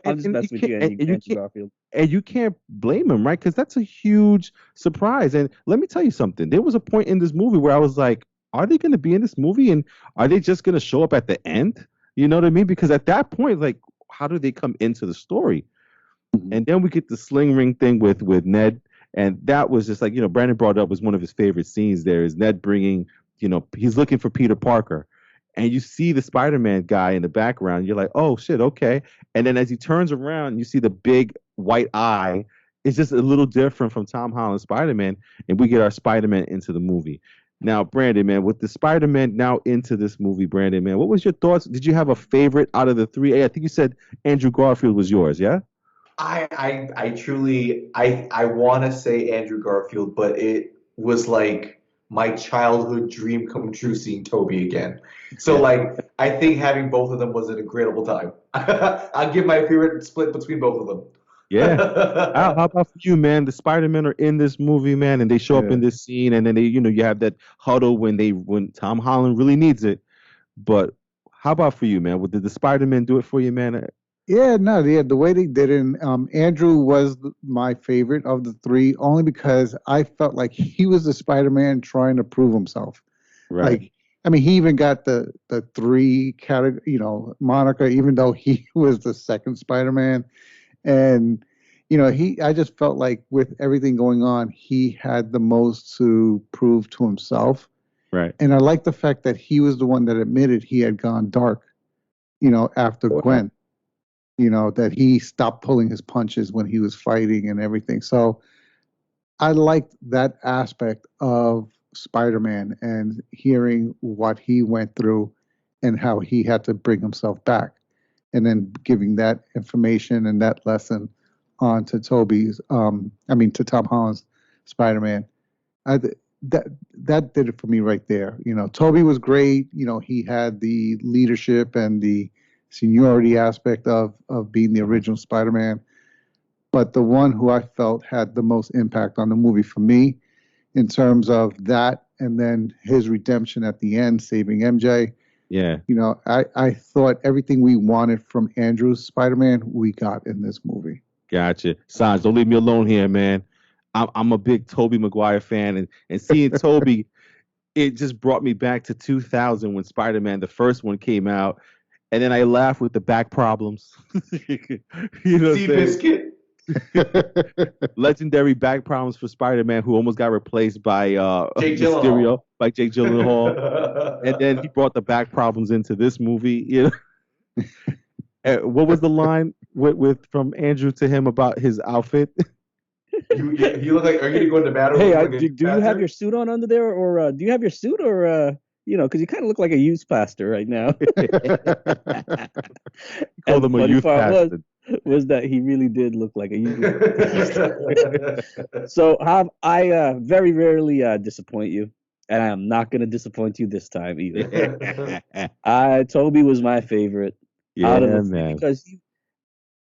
I'm just messing with you, Andrew Garfield.
And you can't blame him, right? Because that's a huge surprise. And let me tell you something. There was a point in this movie where I was like, are they going to be in this movie? And are they just going to show up at the end? You know what I mean? Because at that point, like, how do they come into the story? And then we get the sling ring thing with Ned. And that was just like, Brandon brought up was one of his favorite scenes there is Ned bringing, he's looking for Peter Parker. And you see the Spider-Man guy in the background. You're like, oh, shit, okay. And then as he turns around, you see the big white eye. It's just a little different from Tom Holland's Spider-Man. And we get our Spider-Man into the movie. Now, Brandon, man, with the Spider-Man now into this movie, Brandon, man, what was your thoughts? Did you have a favorite out of the three? I think you said Andrew Garfield was yours, yeah?
I truly want to say Andrew Garfield, but it was like my childhood dream come true seeing Toby again. So like I think having both of them was an incredible time. I'll give my favorite split between both of them.
Yeah. How about for you, man? The Spider-Men are in this movie, man, and they show up in this scene, and then they, you have that huddle when Tom Holland really needs it. But how about for you, man? Did the Spider-Man do it for you, man?
Yeah, no, the way they did it, Andrew was my favorite of the three, only because I felt like he was the Spider-Man trying to prove himself.
Right.
Like, I mean, he even got the three category, moniker, even though he was the second Spider-Man. And, I just felt like with everything going on, he had the most to prove to himself.
Right.
And I like the fact that he was the one that admitted he had gone dark, after Gwen. That he stopped pulling his punches when he was fighting and everything. So I liked that aspect of Spider-Man and hearing what he went through and how he had to bring himself back. And then giving that information and that lesson on to to Tom Holland's Spider-Man. That did it for me right there. Toby was great. He had the leadership and the seniority aspect of being the original Spider-Man. But the one who I felt had the most impact on the movie for me in terms of that and then his redemption at the end, saving MJ.
Yeah.
I thought everything we wanted from Andrew's Spider-Man, we got in this movie.
Gotcha. Sans, don't leave me alone here, man. I'm a big Tobey Maguire fan, and seeing Tobey, it just brought me back to 2000 when Spider-Man, the first one, came out. And then I laugh with the back problems.
Seabiscuit.
Legendary back problems for Spider-Man, who almost got replaced by
Jake
Mysterio, by Jake Gyllenhaal. And then he brought the back problems into this movie. What was the line with from Andrew to him about his outfit?
You look like, are you going to battle?
Hey, do you have your suit on under there, or do you have your suit, or because you kind of look like a youth pastor right now.
Call him a youth pastor.
Was that he really did look like a youth pastor. So I very rarely disappoint you, and I am not going to disappoint you this time either. Toby was my favorite out of the three because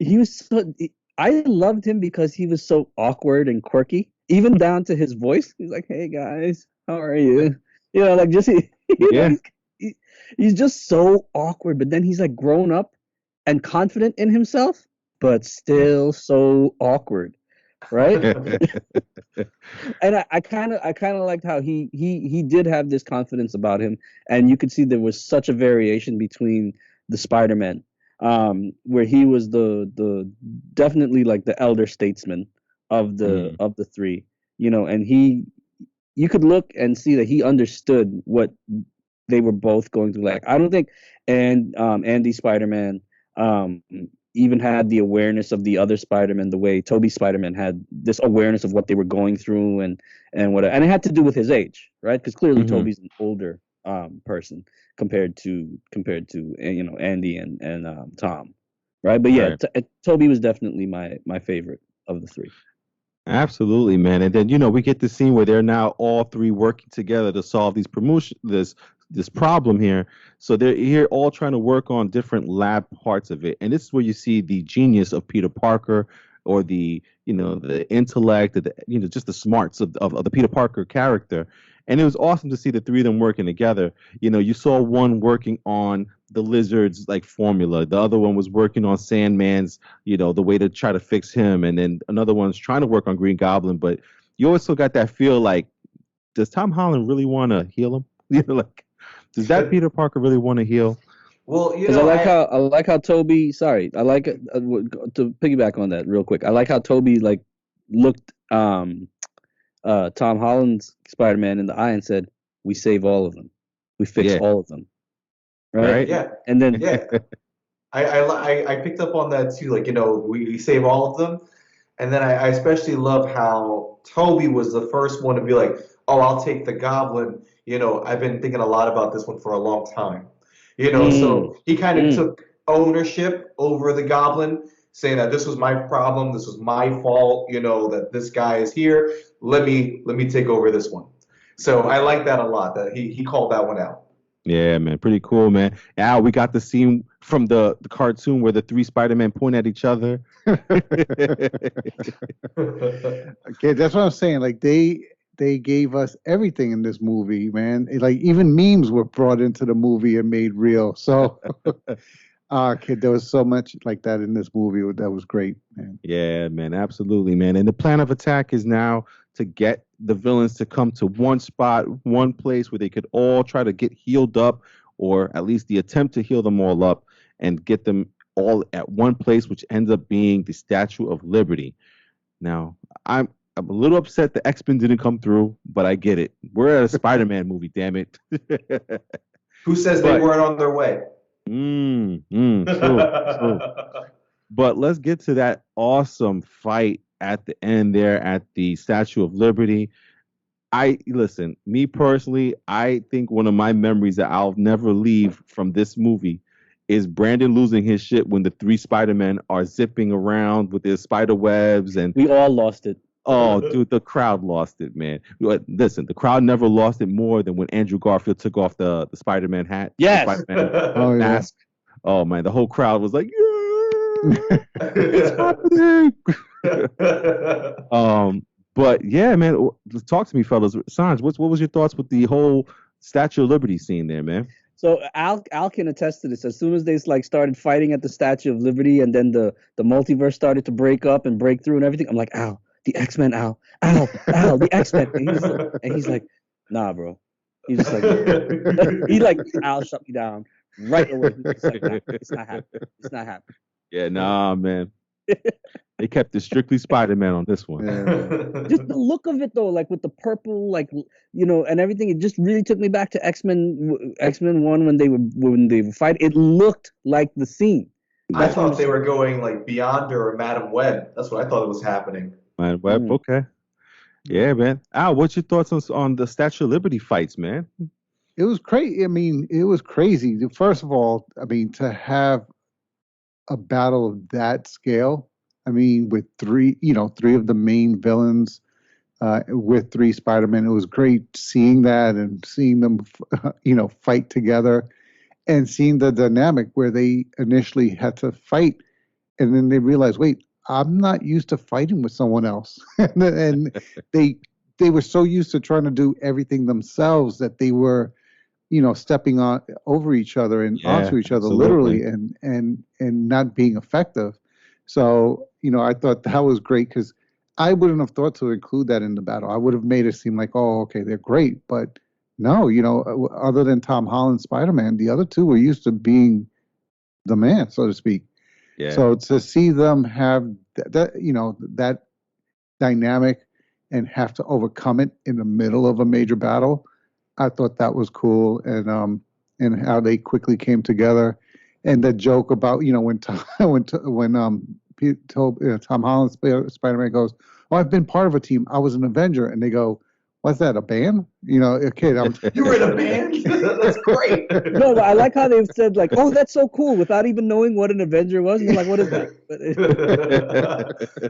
he was so. I loved him because he was so awkward and quirky, even down to his voice. He's like, "Hey guys, how are you?" Like just he's just so awkward, but then he's like grown up and confident in himself, but still so awkward, right? And I kind of liked how he did have this confidence about him, and you could see there was such a variation between the Spider-Man, where he was the definitely like the elder statesman of the three, and you could look and see that he understood what they were both going through. Like, I don't think Andy Spider-Man even had the awareness of the other Spider-Man, the way Toby Spider-Man had this awareness of what they were going through and it had to do with his age, right? Because clearly Toby's an older person compared to Andy and Tom, right? But yeah,
Right.
Toby was definitely my favorite of the three.
Absolutely, man. And then we get the scene where they're now all three working together to solve this problem here. So they're here all trying to work on different lab parts of it. And this is where you see the genius of Peter Parker, or the intellect, just the smarts of the Peter Parker character. And it was awesome to see the three of them working together. You saw one working on the lizard's like formula. The other one was working on Sandman's, the way to try to fix him. And then another one's trying to work on Green Goblin. But you also got that feel like, does Tom Holland really want to heal him? Like, does that Peter Parker really want to heal?
Well,
Because I like how Toby. Sorry, I like it, to piggyback on that real quick. I like how Toby like looked Tom Holland's Spider-Man in the eye and said, "We save all of them. We fix all of them." Right?
Yeah.
And then
Yeah. I picked up on that too. Like, we save all of them. And then I especially love how Toby was the first one to be like, oh, I'll take the goblin. I've been thinking a lot about this one for a long time. So he kind of took ownership over the goblin, saying that this was my problem, this was my fault, that this guy is here. Let me take over this one. So I like that a lot, that he called that one out.
Yeah, man, pretty cool, man. Now we got the scene from the cartoon where the three Spider-Men point at each other.
Okay, that's what I'm saying. Like they gave us everything in this movie, man. Like even memes were brought into the movie and made real. So, kid, there was so much like that in this movie. That was great, man.
Yeah, man, absolutely, man. And the plan of attack is now to get the villains to come to one spot, one place where they could all try to get healed up, or at least the attempt to heal them all up and get them all at one place, which ends up being the Statue of Liberty. Now, I'm a little upset the X-Men didn't come through, but I get it. We're at a Spider-Man movie, damn it.
Who says they weren't on their way?
True. But let's get to that awesome fight at the end there at the Statue of Liberty. Listen, me personally, I think one of my memories that I'll never leave from this movie is Brandon losing his shit when the three Spider-Men are zipping around with their spider webs, and
we all lost it.
Oh, dude, the crowd lost it, man. Listen, the crowd never lost it more than when Andrew Garfield took off the Spider-Man hat.
Yes.
Spider-Man mask. Yeah. Oh, man, the whole crowd was like, yeah, it's happening. But yeah, man, talk to me, fellas. Sanj, what was your thoughts with the whole Statue of Liberty scene there, man?
So Al can attest to this. As soon as they started fighting at the Statue of Liberty, and then the multiverse started to break up and break through and everything, I'm like, Al, the X-Men, Al, the X-Men. And he's like, nah, bro. He's just like, Al, shut me down right away. He's like, nah, it's not happening. It's not happening.
Yeah, nah, man. They kept it strictly Spider-Man on this one.
Just the look of it, though, like with the purple, and everything. It just really took me back to X-Men 1 when they were fighting. It looked like the scene.
I thought they were going like Beyond or Madam Web. That's what I thought was happening.
Madam Web, okay. Yeah, man. Al, what's your thoughts on the Statue of Liberty fights, man?
It was crazy. I mean, it was crazy. First of all, I mean, to have a battle of that scale, I mean, with three of the main villains, with three Spider-Men, it was great seeing that and seeing them, fight together, and seeing the dynamic where they initially had to fight, and then they realized, wait, I'm not used to fighting with someone else, and they were so used to trying to do everything themselves that they were, stepping on over each other and onto each other,
absolutely.
literally, and not being effective. So, I thought that was great, because I wouldn't have thought to include that in the battle. I would have made it seem like, oh, okay, they're great. But no, other than Tom Holland, Spider-Man, the other two were used to being the man, so to speak.
Yeah.
So to see them have that dynamic and have to overcome it in the middle of a major battle, I thought that was cool, and how they quickly came together. And the joke about, when Tom Holland Spider-Man goes, "Oh, I've been part of a team. I was an Avenger," and they go, "What's that? A band?" A kid.
You were in a band? That's great.
No, but I like how they've said like, "Oh, that's so cool," without even knowing what an Avenger was. And they're like, "What is that?"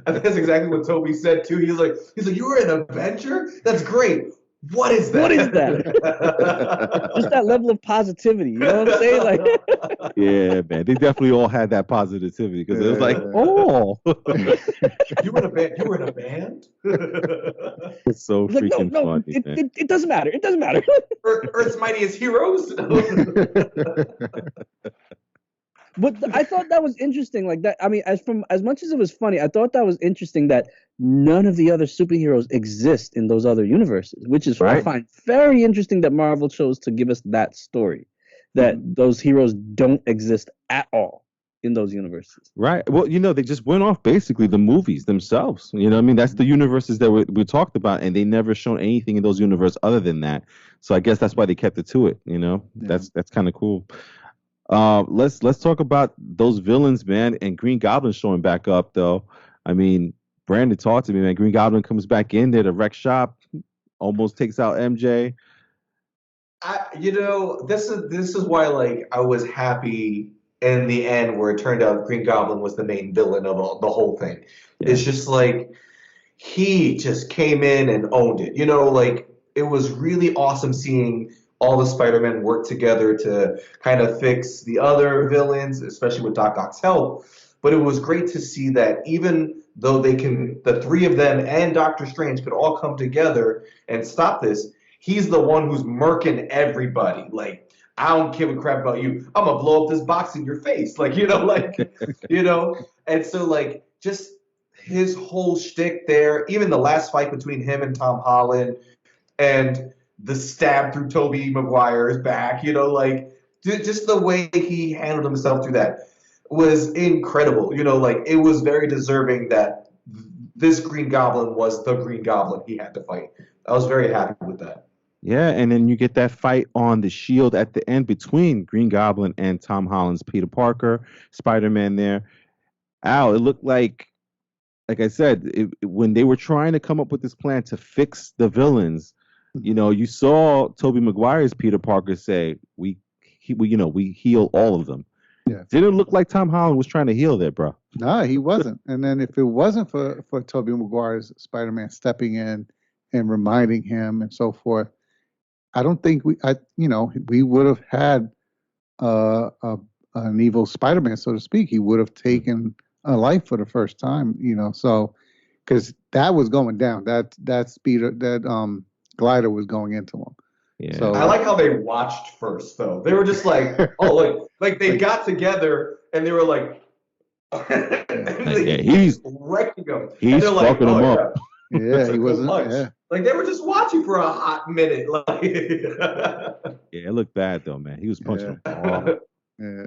And that's exactly what Toby said too. He's like, "You were an Avenger? That's great. What is that?"
What is that? Just that level of positivity. You know what I'm saying? Like,
Yeah, man. They definitely all had that positivity because it was like, oh,
You were in a band. You were in a band.
it's so
like,
freaking
no,
funny, man.
it doesn't matter. It doesn't matter.
Earth's Mightiest Heroes.
But I thought that was interesting. Like that. I mean, as much as it was funny, I thought that was interesting that none of the other superheroes exist in those other universes, which is I
Right.
find very interesting that Marvel chose to give us that story, that those heroes don't exist at all in those universes.
Right. Well, they just went off basically the movies themselves. You know what I mean? That's the universes that we talked about, and they never shown anything in those universes other than that. So I guess that's why they kept it to it.
Yeah.
That's kind of cool. Let's talk about those villains, man, and Green Goblin showing back up though. I mean, Brandon, talk to me, man. Green Goblin comes back in there to wreck shop, almost takes out MJ.
This is why like I was happy in the end where it turned out Green Goblin was the main villain of the whole thing.
Yeah.
It's just like he just came in and owned it. Like it was really awesome seeing all the Spider-Men work together to kind of fix the other villains, especially with Doc Ock's help. But it was great to see that even though the three of them and Doctor Strange could all come together and stop this, he's the one who's murking everybody. Like, I don't give a crap about you. I'm gonna blow up this box in your face. Like, And so like just his whole shtick there, even the last fight between him and Tom Holland, and the stab through Tobey Maguire's back, like just the way he handled himself through that was incredible. Like it was very deserving that this Green Goblin was the Green Goblin he had to fight. I was very happy with that.
Yeah, and then you get that fight on the shield at the end between Green Goblin and Tom Holland's Peter Parker, Spider-Man there. Al, it looked like I said, when they were trying to come up with this plan to fix the villains, you saw Tobey Maguire's Peter Parker say, we heal all of them.
Yeah.
Didn't look like Tom Holland was trying to heal there, bro.
No, he wasn't. And then if it wasn't for Tobey Maguire's Spider-Man stepping in and reminding him and so forth, I don't think we would have had an evil Spider-Man, so to speak. He would have taken a life for the first time, so because that was going down, that speeder, that glider was going into him.
Yeah.
So
I like how they watched first, though. They were just like, oh, like they got together and they were like,
he's
wrecking them.
He's
fucking
like, them up.
Yeah, he wasn't. Yeah.
Like they were just watching for a hot minute. Like,
Yeah, it looked bad though, man. He was punching them hard.
Yeah.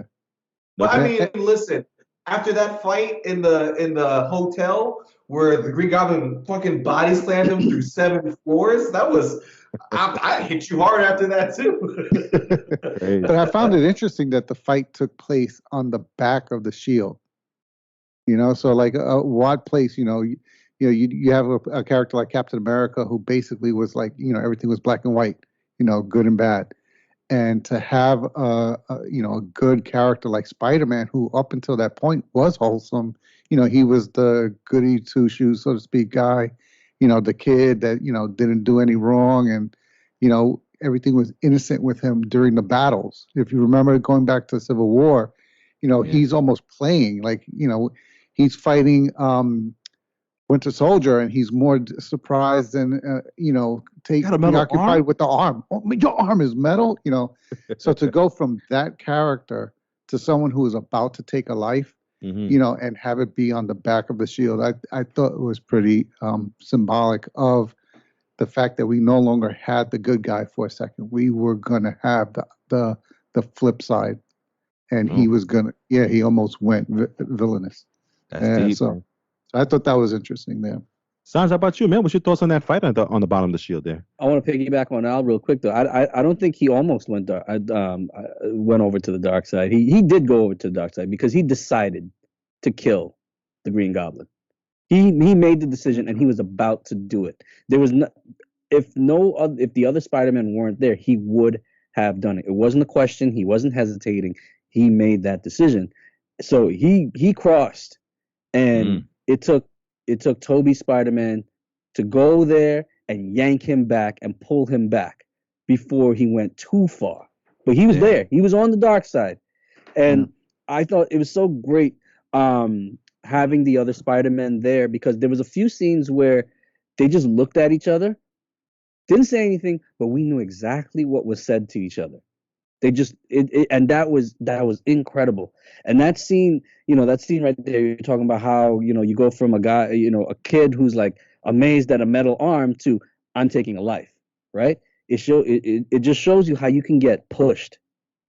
But I mean, listen. After that fight in the hotel where the Green Goblin fucking body slammed him through 7 floors, that was I hit you hard after that too.
But I found it interesting that the fight took place on the back of the shield. So like what place, you have a character like Captain America who basically was like, everything was black and white, good and bad. And to have a good character like Spider-Man, who up until that point was wholesome, he was the goody two shoes, so to speak, guy, the kid that didn't do any wrong, and everything was innocent with him during the battles. If you remember going back to Civil War, he's almost playing like he's fighting Winter Soldier, and he's more surprised and preoccupied with the arm. Oh, your arm is metal, So to go from that character to someone who is about to take a life, and have it be on the back of the shield, I thought it was pretty symbolic of the fact that we no longer had the good guy for a second. We were gonna have the flip side, and he was gonna. He almost went villainous.
That's deep.
So I thought that was interesting there.
Sans, how about you, man? What's your thoughts on that fight on the bottom of the shield there?
I want to piggyback on Al real quick though. I don't think he almost went over to the dark side. He did go over to the dark side because he decided to kill the Green Goblin. He made the decision and he was about to do it. There was no if the other Spider-Men weren't there, he would have done it. It wasn't a question. He wasn't hesitating. He made that decision. So he crossed, and it took Toby Spider-Man to go there and yank him back and pull him back before he went too far. But he was there. He was on the dark side, and I thought it was so great having the other Spider-Men there because there was a few scenes where they just looked at each other, didn't say anything, but we knew exactly what was said to each other. They just and that was incredible. And that scene right there, you're talking about how, you go from a guy, a kid who's like amazed at a metal arm to I'm taking a life, right? It just shows you how you can get pushed,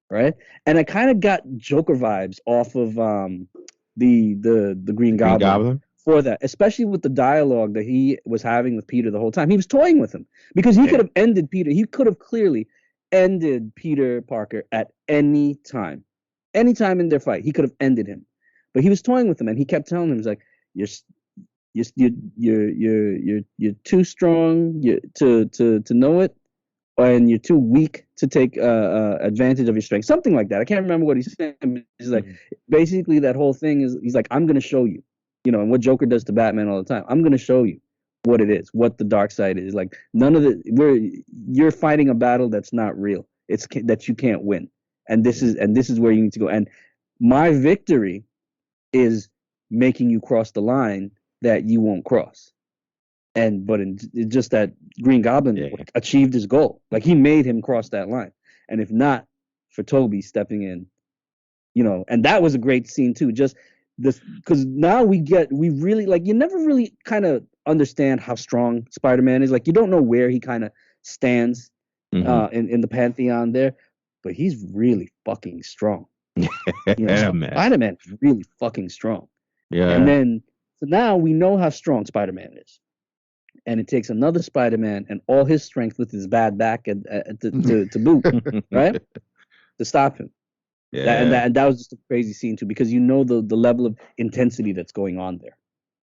right? And I kind of got Joker vibes off of the Green Goblin for that, especially with the dialogue that he was having with Peter the whole time. He was toying with him because he could have ended Peter. He could have clearly ended Peter Parker at any time in their fight. He could have ended him, but he was toying with him, and he kept telling him, "He's like, you're too strong to know it, and you're too weak to take advantage of your strength." Something like that. I can't remember what he's saying. He's like, basically, that whole thing is, he's like, I'm going to show you, and what Joker does to Batman all the time. I'm going to show you what it is, what the dark side is. Like, you're fighting a battle that's not real. It's that you can't win, and this is where you need to go. And my victory is making you cross the line that you won't cross. But it's just that Green Goblin achieved his goal. Like, he made him cross that line. And if not for Toby stepping in, and that was a great scene too. Just this, because now we really, like, you never really kind of understand how strong Spider-Man is. Like, you don't know where he kind of stands in the pantheon there, but he's really fucking strong.
Man.
Spider-Man is really fucking strong.
Yeah.
And then, so now we know how strong Spider-Man is. And it takes another Spider-Man and all his strength with his bad back to boot, right? To stop him.
Yeah.
And that was just a crazy scene too, because the level of intensity that's going on there.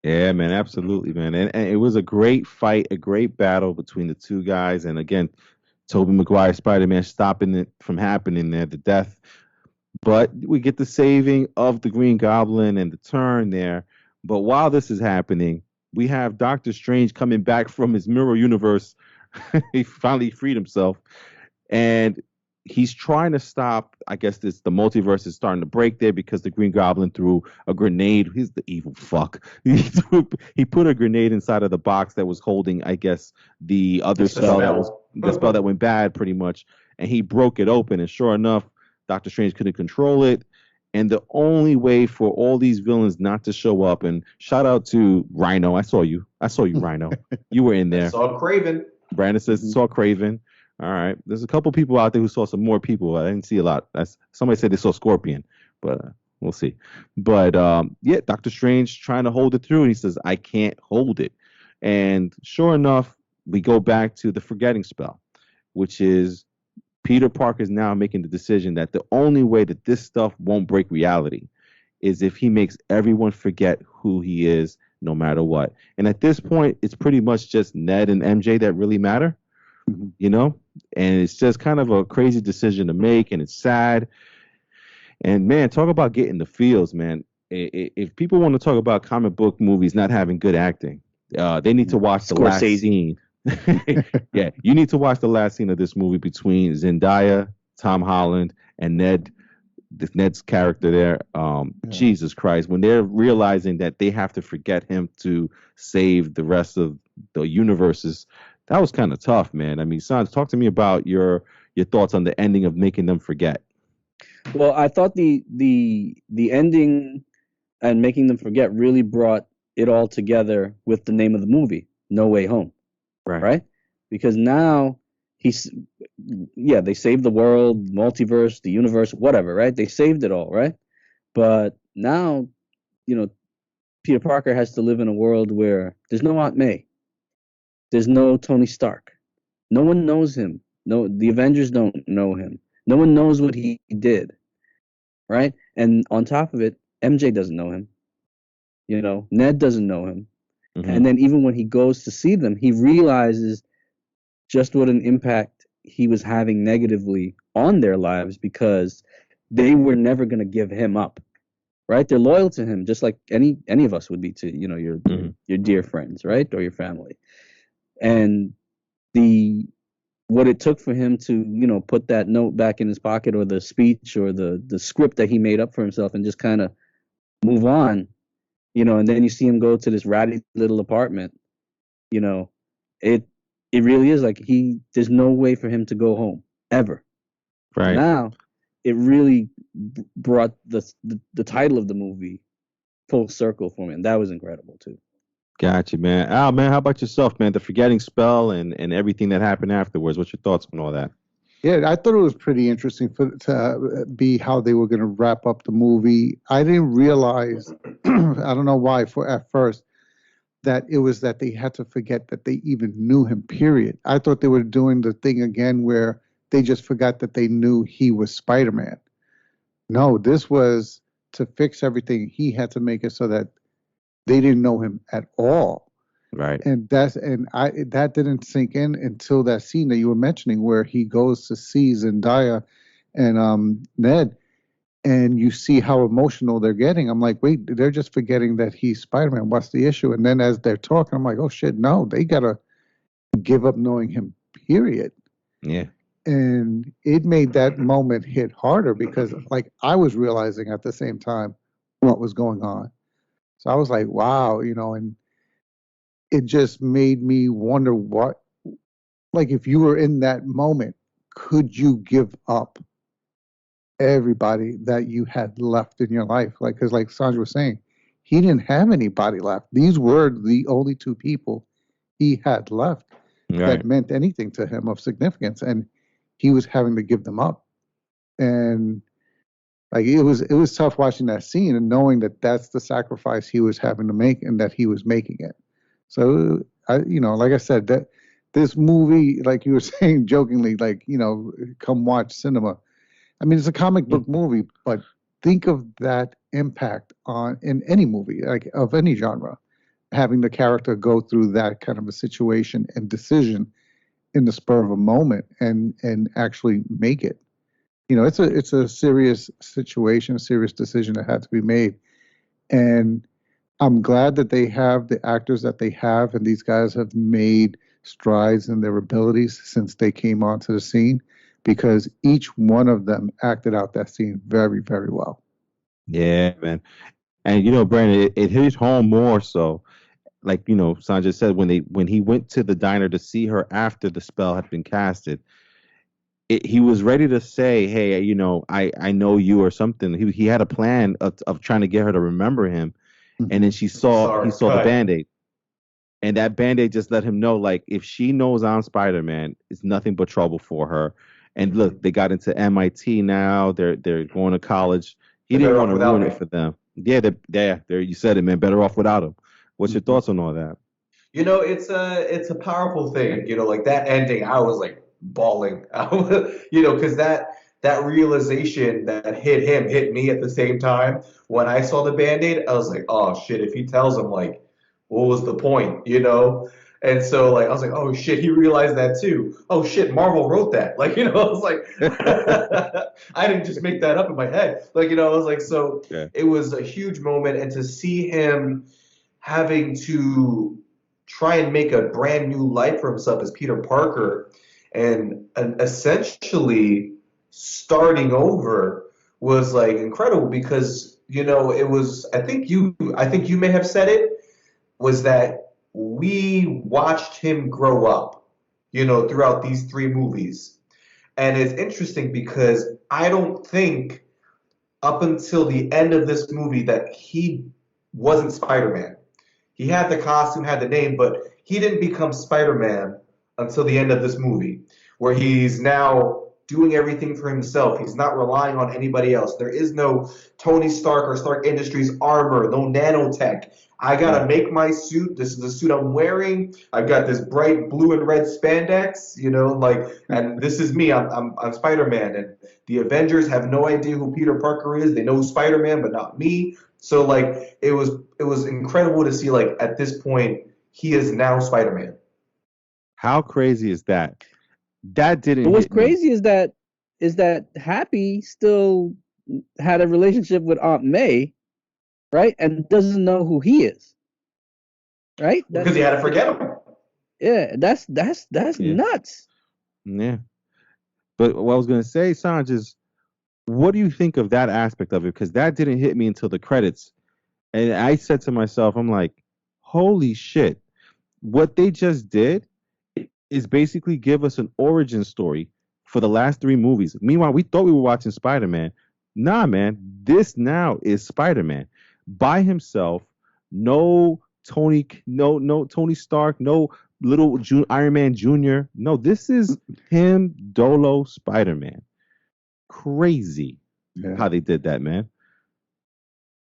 Yeah, man, absolutely, man. And it was a great fight, a great battle between the two guys. And again, Tobey Maguire, Spider-Man, stopping it from happening there, the death. But we get the saving of the Green Goblin and the turn there. But while this is happening, we have Doctor Strange coming back from his mirror universe. He finally freed himself. And he's trying to stop, I guess the multiverse is starting to break there because the Green Goblin threw a grenade. He's the evil fuck. He put a grenade inside of the box that was holding, I guess, the other spell that was the spell that went bad pretty much. And he broke it open. And sure enough, Doctor Strange couldn't control it. And the only way for all these villains not to show up, and shout out to Rhino. I saw you, Rhino. You were in there.
I saw Craven.
Brandon says saw Craven. All right. There's a couple people out there who saw some more people. I didn't see a lot. Somebody said they saw Scorpion, but we'll see. But yeah, Doctor Strange trying to hold it through, and he says, I can't hold it. And sure enough, we go back to the forgetting spell, which is Peter Parker is now making the decision that the only way that this stuff won't break reality is if he makes everyone forget who he is, no matter what. And at this point, it's pretty much just Ned and MJ that really matter, And it's just kind of a crazy decision to make, and it's sad. And man, talk about getting the feels, man. If people want to talk about comic book movies not having good acting, they need to watch the last scene. Yeah, you need to watch the last scene of this movie between Zendaya, Tom Holland, and Ned's character there. Jesus Christ, when they're realizing that they have to forget him to save the rest of the universes, that was kind of tough, man. I mean, Sans, talk to me about your thoughts on the ending of making them forget.
Well, I thought the ending and making them forget really brought it all together with the name of the movie, No Way Home. Right? Because now they saved the world, multiverse, the universe, whatever, right? They saved it all, right? But now, Peter Parker has to live in a world where there's no Aunt May, there's no Tony Stark, no one knows him. No, the Avengers don't know him. No one knows what he did, right? And on top of it, MJ doesn't know him. Ned doesn't know him.
Mm-hmm.
And then even when he goes to see them, he realizes just what an impact he was having negatively on their lives because they were never going to give him up, right? They're loyal to him, just like any of us would be to your dear friends, right, or your family. And what it took for him to put that note back in his pocket or the speech or the script that he made up for himself and just kind of move on, and then you see him go to this ratty little apartment, it really is like there's no way for him to go home ever.
Right.
Now it really brought the title of the movie full circle for me, and that was incredible too.
Gotcha, man. Al, man, how about yourself, man? The forgetting spell and everything that happened afterwards. What's your thoughts on all that?
Yeah, I thought it was pretty interesting to be how they were going to wrap up the movie. I didn't realize, I don't know why, at first, that it was that they had to forget that they even knew him, period. I thought they were doing the thing again where they just forgot that they knew he was Spider-Man. No, this was to fix everything. He had to make it so that they didn't know him at all.
Right.
And that didn't sink in until that scene that you were mentioning where he goes to see Zendaya and Ned, and you see how emotional they're getting. I'm like, wait, they're just forgetting that he's Spider-Man. What's the issue? And then as they're talking, I'm like, oh shit, no, they gotta give up knowing him, period.
Yeah.
And it made that moment hit harder because like I was realizing at the same time what was going on. So I was like, wow, and it just made me wonder like if you were in that moment, could you give up everybody that you had left in your life? Like, because like Sandra was saying, he didn't have anybody left. These were the only two people he had left that meant anything to him of significance, and he was having to give them up. And like it was tough watching that scene and knowing that that's the sacrifice he was having to make and that he was making it. So like I said, that this movie, like you were saying jokingly, like come watch cinema. I mean, it's a comic book movie, but think of that impact in any movie, like of any genre, having the character go through that kind of a situation and decision in the spur of a moment and actually make it. It's a serious situation, a serious decision that had to be made. And I'm glad that they have the actors that they have, and these guys have made strides in their abilities since they came onto the scene, because each one of them acted out that scene very, very well.
Yeah, man. And Brandon, it hit home more so. Like Sanjay said, when he went to the diner to see her after the spell had been casted, he was ready to say, "Hey, I know you" or something. He had a plan of trying to get her to remember him, and then he saw the Band-Aid, and that Band-Aid just let him know, like, if she knows I'm Spider-Man, it's nothing but trouble for her. And look, they got into MIT now. They're going to college. He didn't want to ruin it for them. Yeah, there you said it, man. Better off without him. What's your thoughts on all that?
It's a powerful thing. Like that ending, I was like bawling. Because that realization that hit me at the same time. When I saw the Band-Aid, I was like, oh shit, if he tells him, like, what was the point, And so like I was like, oh shit, he realized that too. Oh shit, Marvel wrote that. Like, I was like I didn't just make that up in my head. Like, I was like, so yeah. It was a huge moment, and to see him having to try and make a brand new life for himself as Peter Parker and essentially starting over was like incredible, because it was, I think you may have said it, was that we watched him grow up throughout these three movies. And it's interesting because I don't think up until the end of this movie that he wasn't Spider-Man. He had the costume, had the name, but he didn't become Spider-Man until the end of this movie, where he's now doing everything for himself. He's not relying on anybody else. There is no Tony Stark or Stark Industries armor, no nanotech. I gotta make my suit. This is the suit I'm wearing. I've got this bright blue and red spandex, and this is me. I'm Spider-Man, and the Avengers have no idea who Peter Parker is. They know Spider-Man, but not me. So like it was incredible to see like at this point he is now Spider-Man.
How crazy is that? That didn't.
But what's
hit me.
crazy is that Happy still had a relationship with Aunt May, right? And doesn't know who he is, right?
Because he had to forget him.
Yeah, that's
Yeah.
nuts.
Yeah. But what I was gonna say, Sanj, is what do you think of that aspect of it? Because that didn't hit me until the credits, and I said to myself, I'm like, holy shit! What they just did is basically give us an origin story for the last 3 movies. Meanwhile, we thought we were watching Spider-Man. Nah, man, this now is Spider-Man by himself. No Tony Stark, no little Iron Man Jr. No, this is him, Dolo Spider-Man. Crazy how they did that, man.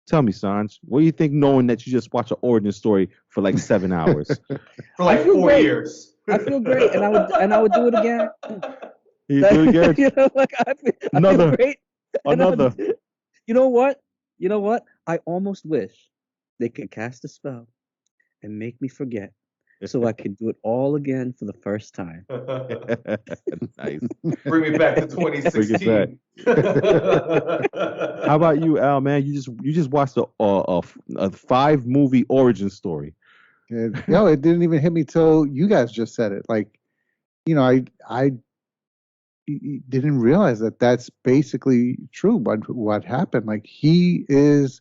Tell me, Sanj, what do you think knowing that you just watched an origin story for like 7 hours?
For like 4 years.
I feel great, and I would do it again.
You do it again?
You know, like I feel great.
Another.
You know what? I almost wish they could cast a spell and make me forget, so I could do it all again for the first time.
Nice.
Bring me back to 2016.
How about you, Al? Man, you just watched a 5-movie origin story.
No, it didn't even hit me till you guys just said it. Like, I didn't realize that that's basically true. But what happened? Like, he is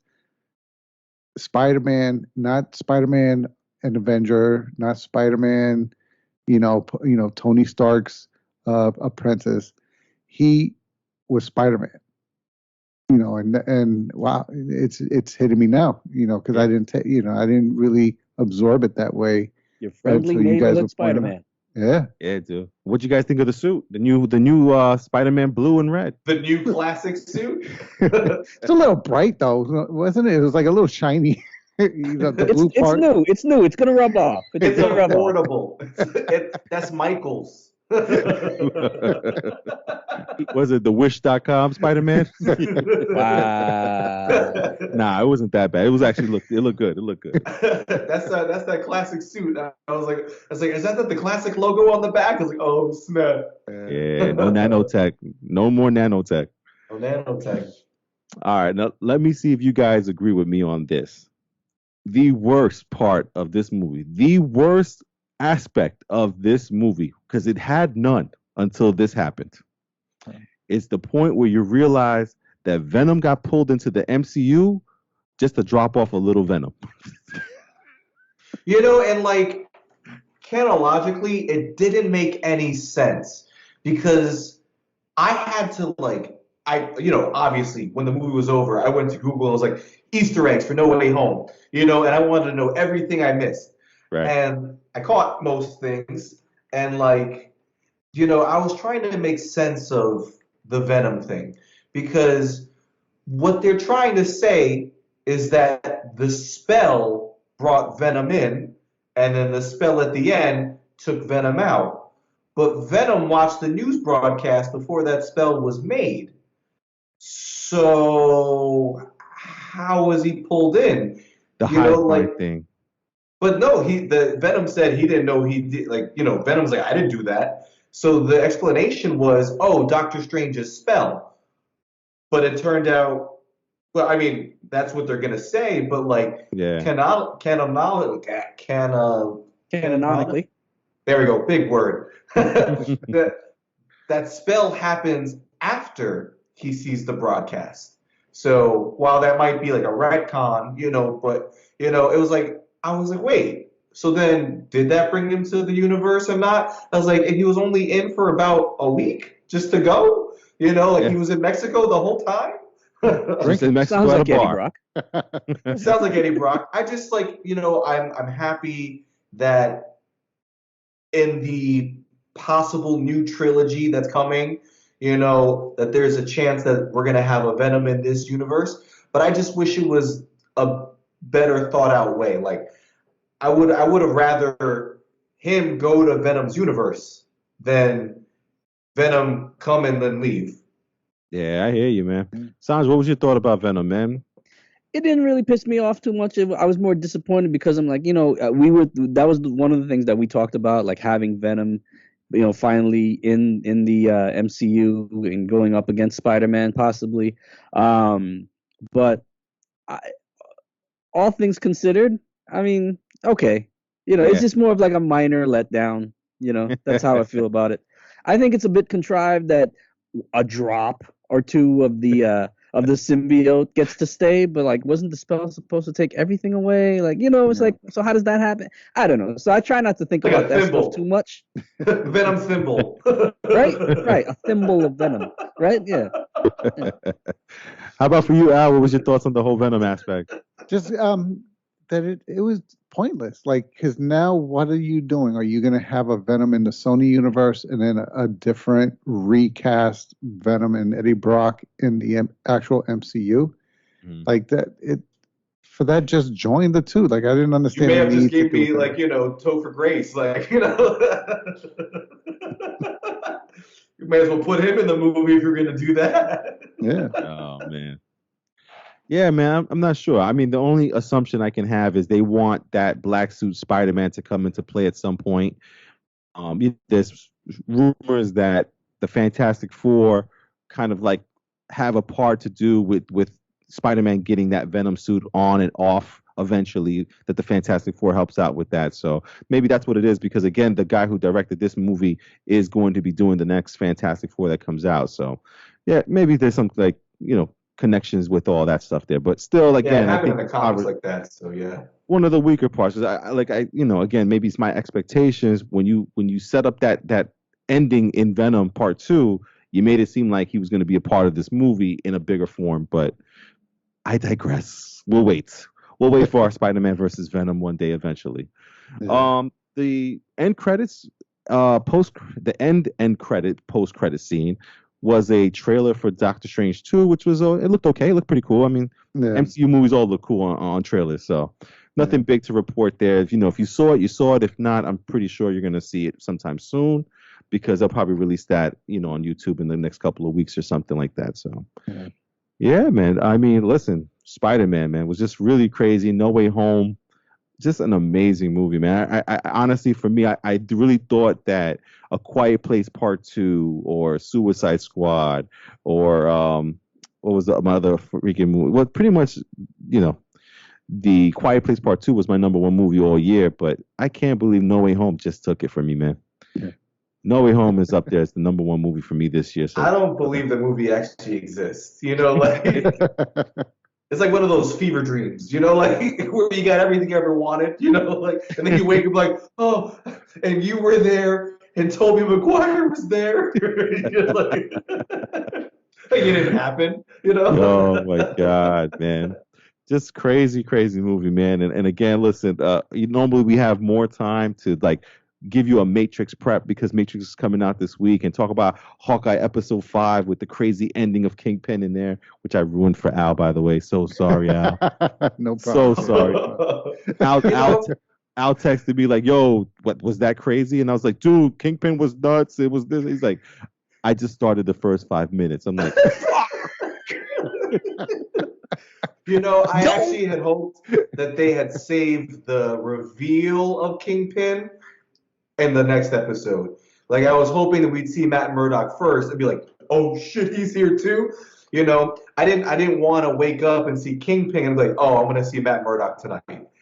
Spider-Man, not Spider-Man an Avenger, not Spider-Man, Tony Stark's apprentice. He was Spider-Man. And wow, it's hitting me now. Because I didn't really absorb it that way.
Your friendly
until you guys
neighborhood
were pointing
Spider-Man.
Yeah.
Yeah, dude. What'd you guys think of the suit? The new Spider-Man blue and red.
The new classic suit.
It's a little bright though, wasn't it? It was like a little shiny. The blue part.
It's new. It's gonna rub off.
It's affordable. That's Michael's.
Was it the Wish.com Spider-Man?
Wow.
Nah, it wasn't that bad. It was actually it looked good. It looked good.
That's that classic suit. I was like, is that the classic logo on the back? I was like, oh snap.
Yeah, no nanotech. No more nanotech.
No nanotech.
All right, now let me see if you guys agree with me on this. The worst part of this movie, the worst aspect of this movie, because it had none until this happened. It's the point where you realize that Venom got pulled into the MCU just to drop off a little Venom.
And like chronologically, it didn't make any sense because I had to obviously when the movie was over, I went to Google and was like Easter eggs for No Way Home, and I wanted to know everything I missed.
Right.
And I caught most things, and I was trying to make sense of the Venom thing because what they're trying to say is that the spell brought Venom in, and then the spell at the end took Venom out. But Venom watched the news broadcast before that spell was made. So how was he pulled in?
The high thing.
But no, the Venom said he didn't know he did. Venom's like, I didn't do that. So the explanation was, oh, Doctor Strange's spell. But it turned out, well, I mean, that's what they're gonna say. But
canonically.
There we go, big word. that spell happens after he sees the broadcast. So while that might be like a retcon, but it was like. I was like, wait, so then did that bring him to the universe or not? I was like, and he was only in for about a week just to go? He was in Mexico the whole time?
In Mexico
Sounds
at
like
a bar.
Eddie Brock.
Sounds like Eddie Brock. I just I'm happy that in the possible new trilogy that's coming, that there's a chance that we're going to have a Venom in this universe. But I just wish it was a better thought out way. Like, I would have rather him go to Venom's universe than Venom come and then leave.
Yeah, I hear you, man. Sanj, what was your thought about Venom, man?
It didn't really piss me off too much. I was more disappointed because I'm like, that was one of the things that we talked about, like having Venom, finally in the MCU and going up against Spider-Man possibly. But I, all things considered, I mean, okay, it's just more of like a minor letdown. That's how I feel about it. I think it's a bit contrived that a drop or two of the symbiote gets to stay, but like, wasn't the spell supposed to take everything away? Like, it's like, so how does that happen? I don't know. So I try not to think
Like
about
a
that
thimble.
stuff too much.
Venom thimble.
Right, a thimble of venom. Right, yeah.
How about for you, Al? What was your thoughts on the whole Venom aspect?
Just that it was pointless. Like, because now what are you doing? Are you going to have a Venom in the Sony universe and then a different recast Venom and Eddie Brock in the actual MCU? Like that, for that, just join the two. Like, I didn't
You
understand
may
the
have just
need to
gave
do
me
that.
like, Topher Grace, like, You may as well put him in the movie if you're gonna do that.
Yeah.
Oh man. Yeah, man, I'm not sure. I mean, the only assumption I can have is they want that black suit Spider-Man to come into play at some point. There's rumors that the Fantastic Four kind of like have a part to do with Spider-Man getting that Venom suit on and off eventually, that the Fantastic Four helps out with that. So maybe that's what it is, because again, the guy who directed this movie is going to be doing the next Fantastic Four that comes out. So yeah, maybe there's some like, connections with all that stuff there. But still,
Yeah,
again,
it
I
happened
think
in the comics like that. So yeah.
one of the weaker parts is again, maybe it's my expectations. When you set up that ending in Venom Part 2, you made it seem like he was going to be a part of this movie in a bigger form. But I digress. We'll wait. We'll wait for our Spider-Man versus Venom one day eventually.
Yeah.
The end credits, end credit post credit scene was a trailer for Doctor Strange 2, which was it looked okay. It looked pretty cool. I mean,
Yeah.
MCU movies all look cool on trailers, so nothing big to report there. If you saw it, you saw it. If not, I'm pretty sure you're gonna see it sometime soon, because they'll probably release that on YouTube in the next couple of weeks or something like that. So yeah, man. I mean, listen, Spider-Man, man, was just really crazy. No Way Home, just an amazing movie, man. I honestly, for me, I really thought that A Quiet Place Part 2 or Suicide Squad or what was my other freaking movie? Well, pretty much, The Quiet Place Part 2 was my number one movie all year, but I can't believe No Way Home just took it from me, man.
Yeah.
No Way Home is up there as the number one movie for me this year. So
I don't believe the movie actually exists. It's like one of those fever dreams, like where you got everything you ever wanted, and then you wake up like, oh, and you were there, and Tobey Maguire was there. Like, it didn't happen,
Oh my God, man. Just crazy, crazy movie, man. And again, listen, normally we have more time to like give you a Matrix prep, because Matrix is coming out this week, and talk about Hawkeye episode 5 with the crazy ending of Kingpin in there, which I ruined for Al, by the way. So sorry, Al.
No
So
problem.
sorry. Al texted me like, yo, what was that crazy? And I was like, dude, Kingpin was nuts. It was this. He's like, I just started the first 5 minutes. I'm like,
I actually had hoped that they had saved the reveal of Kingpin in the next episode. Like, I was hoping that we'd see Matt Murdock first and be like, oh shit, he's here too. I didn't want to wake up and see Kingpin and be like, oh, I'm gonna see Matt Murdock tonight.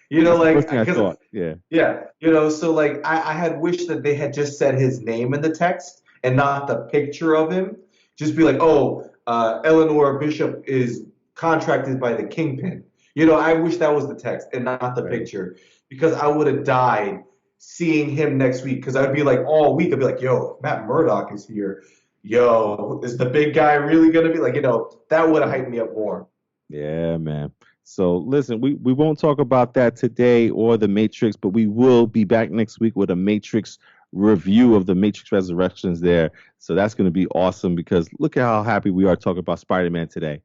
first thing I thought. Yeah.
Yeah, so like I had wished that they had just said his name in the text and not the picture of him. Just be like, oh, Eleanor Bishop is contracted by the Kingpin. I wish that was the text and not the picture, because I would have died seeing him next week, because I'd be like, all week I'd be like, yo, Matt Murdock is here. Yo, is the big guy really gonna be like, that would have hyped me up more.
Yeah, man. So listen, we won't talk about that today or the Matrix, but we will be back next week with a Matrix review of the Matrix Resurrections there. So that's going to be awesome because look at how happy we are talking about Spider-Man today.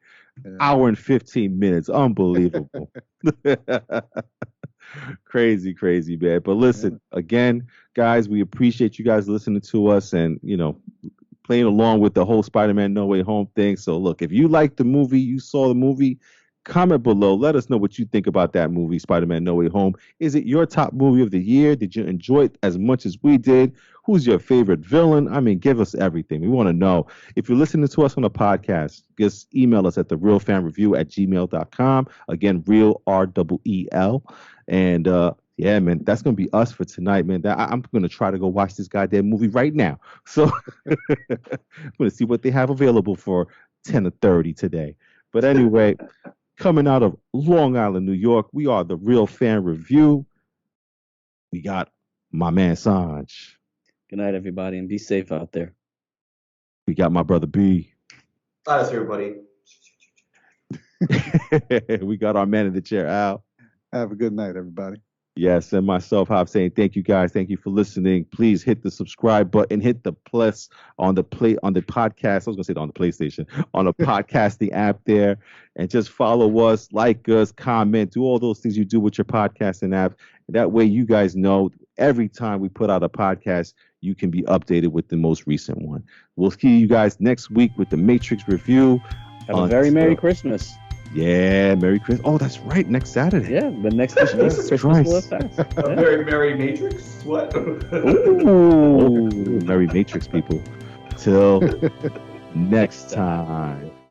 Hour and 15 minutes. Unbelievable. Crazy, man. But listen, again, guys, we appreciate you guys listening to us and, playing along with the whole Spider-Man No Way Home thing. So look, if you liked the movie, you saw the movie, comment below. Let us know what you think about that movie, Spider-Man No Way Home. Is it your top movie of the year? Did you enjoy it as much as we did? Who's your favorite villain? I mean, give us everything. We want to know. If you're listening to us on a podcast, just email us at therealfanreview@gmail.com. Again, real REEL. And yeah, man, that's going to be us for tonight, man. I'm going to try to go watch this goddamn movie right now. So I'm going to see what they have available for 10:30 today. But anyway, coming out of Long Island, New York, we are the Real Fan Review. We got my man Sanj.
Good night, everybody, and be safe out there.
We got my brother B.
Bye, everybody.
We got our man in the chair, Al.
Have a good night, everybody.
Yes, and myself, Hob, saying thank you guys. Thank you for listening. Please hit the subscribe button, hit the plus on the podcast. I was gonna say on the PlayStation, on the podcasting app there, and just follow us, like us, comment, do all those things you do with your podcasting app. That way, you guys know every time we put out a podcast, you can be updated with the most recent one. We'll see you guys next week with the Matrix review.
Have a very Merry Christmas.
Yeah, Merry Christmas. Oh, that's right. Next Saturday.
Yeah, the next Christmas will have passed.
A very Merry Matrix? What?
Ooh, Merry Matrix, people. Till next time.